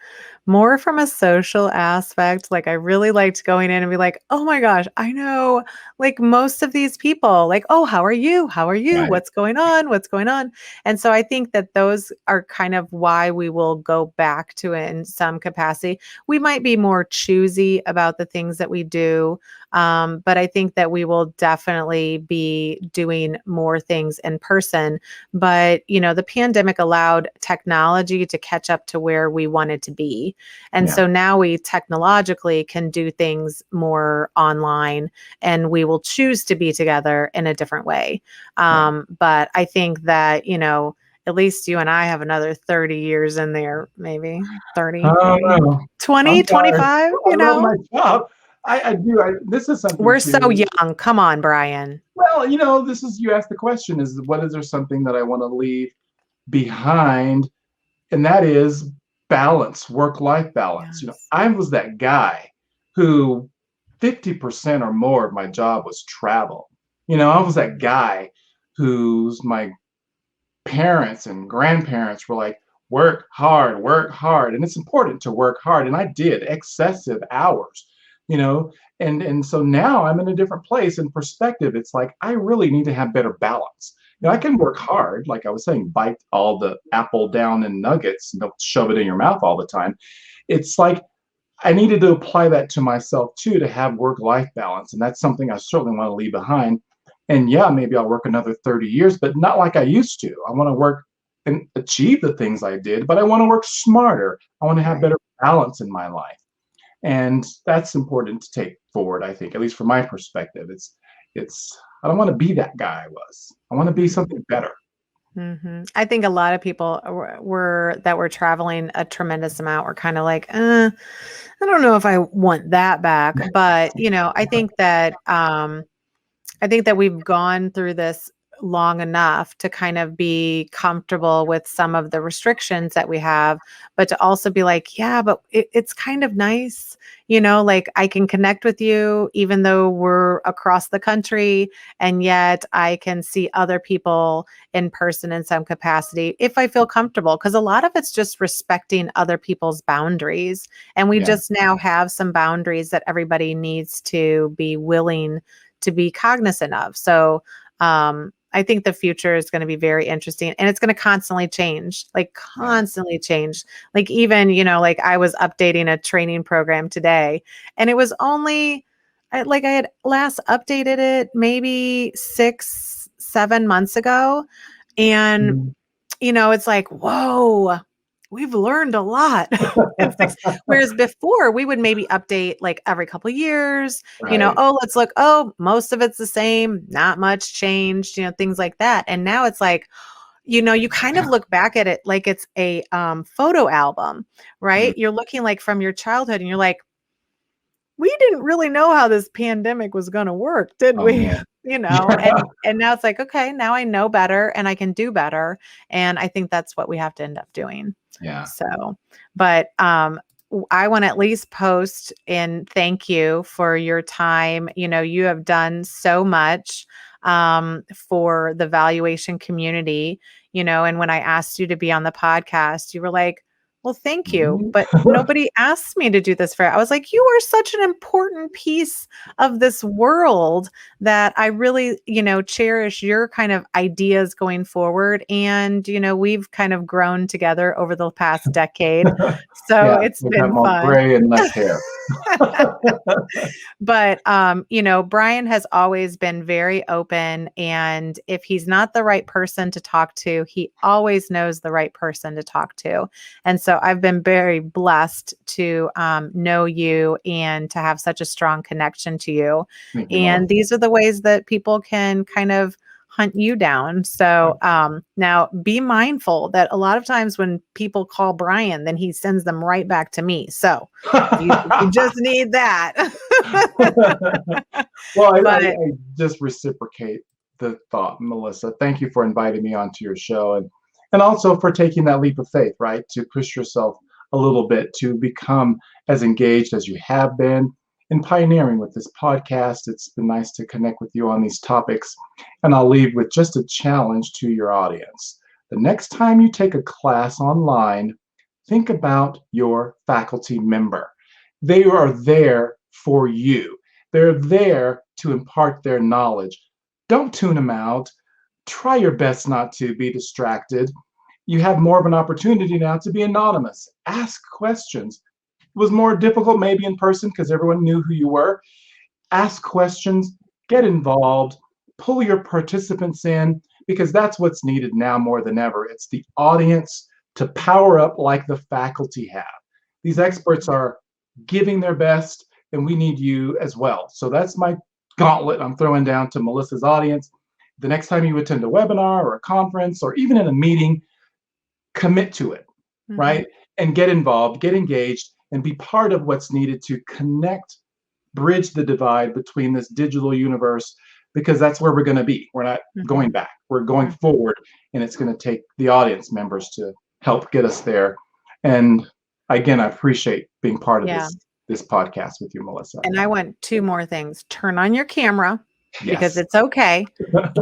[SPEAKER 1] more from a social aspect. Like I really liked going in and be like, "Oh my gosh, I know like most of these people. Like, oh, how are you? How are you?
[SPEAKER 2] Right.
[SPEAKER 1] What's going on? What's going on?" And so I think that those are kind of why we will go back to it in some capacity. We might be more choosy about the things that we do, but I think that we will definitely be doing more things in person. But, the pandemic allowed technology to catch up to where we wanted to be. And
[SPEAKER 2] Yeah.
[SPEAKER 1] so now we technologically can do things more online and we will choose to be together in a different way.
[SPEAKER 2] Yeah.
[SPEAKER 1] But I think that, at least you and I have another 30 years in there, maybe 30,
[SPEAKER 2] I don't
[SPEAKER 1] maybe
[SPEAKER 2] know.
[SPEAKER 1] 20,
[SPEAKER 2] I'm sorry.
[SPEAKER 1] 25.
[SPEAKER 2] I love my job. I do. This is something
[SPEAKER 1] We're so
[SPEAKER 2] too.
[SPEAKER 1] young. Come on, Brian.
[SPEAKER 2] Well, you asked the question, is there something that I want to leave behind? And that is balance, work-life balance.
[SPEAKER 1] Yes.
[SPEAKER 2] I was that guy who 50% or more of my job was travel. I was that guy whose my parents and grandparents were like, work hard, work hard. And it's important to work hard. And I did excessive hours, you know. And so now I'm in a different place in perspective. It's like I really need to have better balance. I can work hard, like I was saying, bite all the apple down in nuggets and don't shove it in your mouth all the time. It's like I needed to apply that to myself too, to have work-life balance. And that's something I certainly want to leave behind. And yeah, maybe I'll work another 30 years, but not like I used to. I want to work and achieve the things I did, but I want to work smarter. I want to have
[SPEAKER 1] Right.
[SPEAKER 2] better balance in my life. And that's important to take forward, I think, at least from my perspective. It's I don't want to be that guy I was. I want to be something better.
[SPEAKER 1] I think a lot of people were traveling a tremendous amount were kind of like, I don't know if I want that back. But, I think that we've gone through this long enough to kind of be comfortable with some of the restrictions that we have, but to also be like, yeah, but it's kind of nice, like I can connect with you even though we're across the country, and yet I can see other people in person in some capacity if I feel comfortable. Because a lot of it's just respecting other people's boundaries. And we
[SPEAKER 2] Yeah.
[SPEAKER 1] just now have some boundaries that everybody needs to be willing to be cognizant of. So I think the future is going to be very interesting, and it's going to constantly change, like
[SPEAKER 2] Yeah.
[SPEAKER 1] constantly change. Like even, like I was updating a training program today, and it was only I had last updated it maybe 6, 7 months ago. And
[SPEAKER 2] Mhm.
[SPEAKER 1] it's like, whoa, we've learned a lot in six. Whereas before we would maybe update like every couple of years,
[SPEAKER 2] Right.
[SPEAKER 1] oh, let's look. Oh, most of it's the same, not much changed, things like that. And now it's like, you kind of look back at it like it's a photo album,
[SPEAKER 2] Mhm.
[SPEAKER 1] right? You're looking like from your childhood and you're like, we didn't really know how this pandemic was going to work, did
[SPEAKER 2] Oh
[SPEAKER 1] we?
[SPEAKER 2] man. Yeah.
[SPEAKER 1] And now it's like, okay, now I know better and I can do better. And I think that's what we have to end up doing.
[SPEAKER 2] Yeah.
[SPEAKER 1] So, but I want to at least post and thank you for your time. You have done so much for the valuation community, and when I asked you to be on the podcast, you were like, well, thank you.
[SPEAKER 2] Mhm.
[SPEAKER 1] But nobody asked me to do this for. I was like, you are such an important piece of this world that I really, cherish your kind of ideas going forward. And, we've kind of grown together over the past decade. So
[SPEAKER 2] Yeah.
[SPEAKER 1] it's
[SPEAKER 2] We have
[SPEAKER 1] been
[SPEAKER 2] more
[SPEAKER 1] fun.
[SPEAKER 2] gray and less hair.
[SPEAKER 1] But Brien has always been very open, and if he's not the right person to talk to, he always knows the right person to talk to. And so I've been very blessed to know you and to have such a strong connection to you.
[SPEAKER 2] Thank you,
[SPEAKER 1] And
[SPEAKER 2] Melissa.
[SPEAKER 1] these are the ways that people can kind of hunt you down. So now be mindful that a lot of times when people call Brien, then he sends them right back to me. So you just need that.
[SPEAKER 2] Well,
[SPEAKER 1] But
[SPEAKER 2] I just reciprocate the thought, Melissa. Thank you for inviting me onto your show, and also for taking that leap of faith, right? To push yourself a little bit to become as engaged as you have been in pioneering with this podcast. It's been nice to connect with you on these topics. And I'll leave with just a challenge to your audience. The next time you take a class online, think about your faculty member. They are there for you. They're there to impart their knowledge. Don't tune them out. Try your best not to be distracted. You have more of an opportunity now to be anonymous. Ask questions. It was more difficult maybe in person because everyone knew who you were. Ask questions, get involved, pull your participants in, because that's what's needed now more than ever. It's the audience to power up like the faculty have. These experts are giving their best, and we need you as well. So that's my gauntlet I'm throwing down to Melissa's audience. The next time you attend a webinar or a conference or even in a meeting, commit to it,
[SPEAKER 1] mhm,
[SPEAKER 2] right? And get involved, get engaged, and be part of what's needed to connect, bridge the divide between this digital universe, because that's where we're going to be. We're not going
[SPEAKER 1] mhm,
[SPEAKER 2] back, we're going
[SPEAKER 1] mhm.
[SPEAKER 2] forward, and it's going to take the audience members to help get us there. And again, I appreciate being part of
[SPEAKER 1] Yeah.
[SPEAKER 2] this podcast with you, Melissa.
[SPEAKER 1] And I want two more things. Turn on your camera because
[SPEAKER 2] Yes.
[SPEAKER 1] it's okay.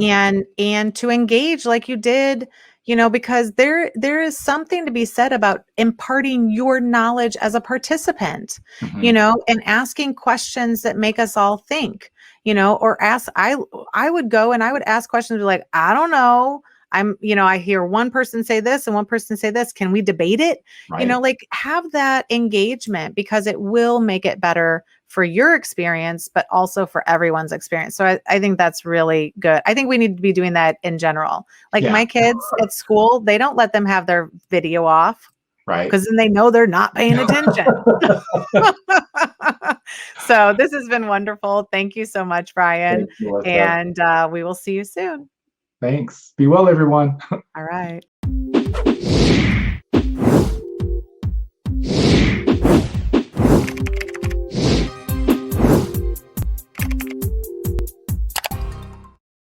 [SPEAKER 1] And to engage like you did, because there is something to be said about imparting your knowledge as a participant,
[SPEAKER 2] Mhm.
[SPEAKER 1] and asking questions that make us all think, or I would go and I would ask questions like, I don't know. I hear one person say this and one person say this. Can we debate it?
[SPEAKER 2] Right.
[SPEAKER 1] Like have that engagement, because it will make it better for your experience, but also for everyone's experience. So I think that's really good. I think we need to be doing that in general. Like my kids at school, they don't let them have their video off.
[SPEAKER 2] Right.
[SPEAKER 1] Because then they know they're not paying attention. So this has been wonderful. Thank you so much, Brien.
[SPEAKER 2] Thanks, Melissa.
[SPEAKER 1] And we will see you soon.
[SPEAKER 2] Thanks. Be well, everyone.
[SPEAKER 1] All right.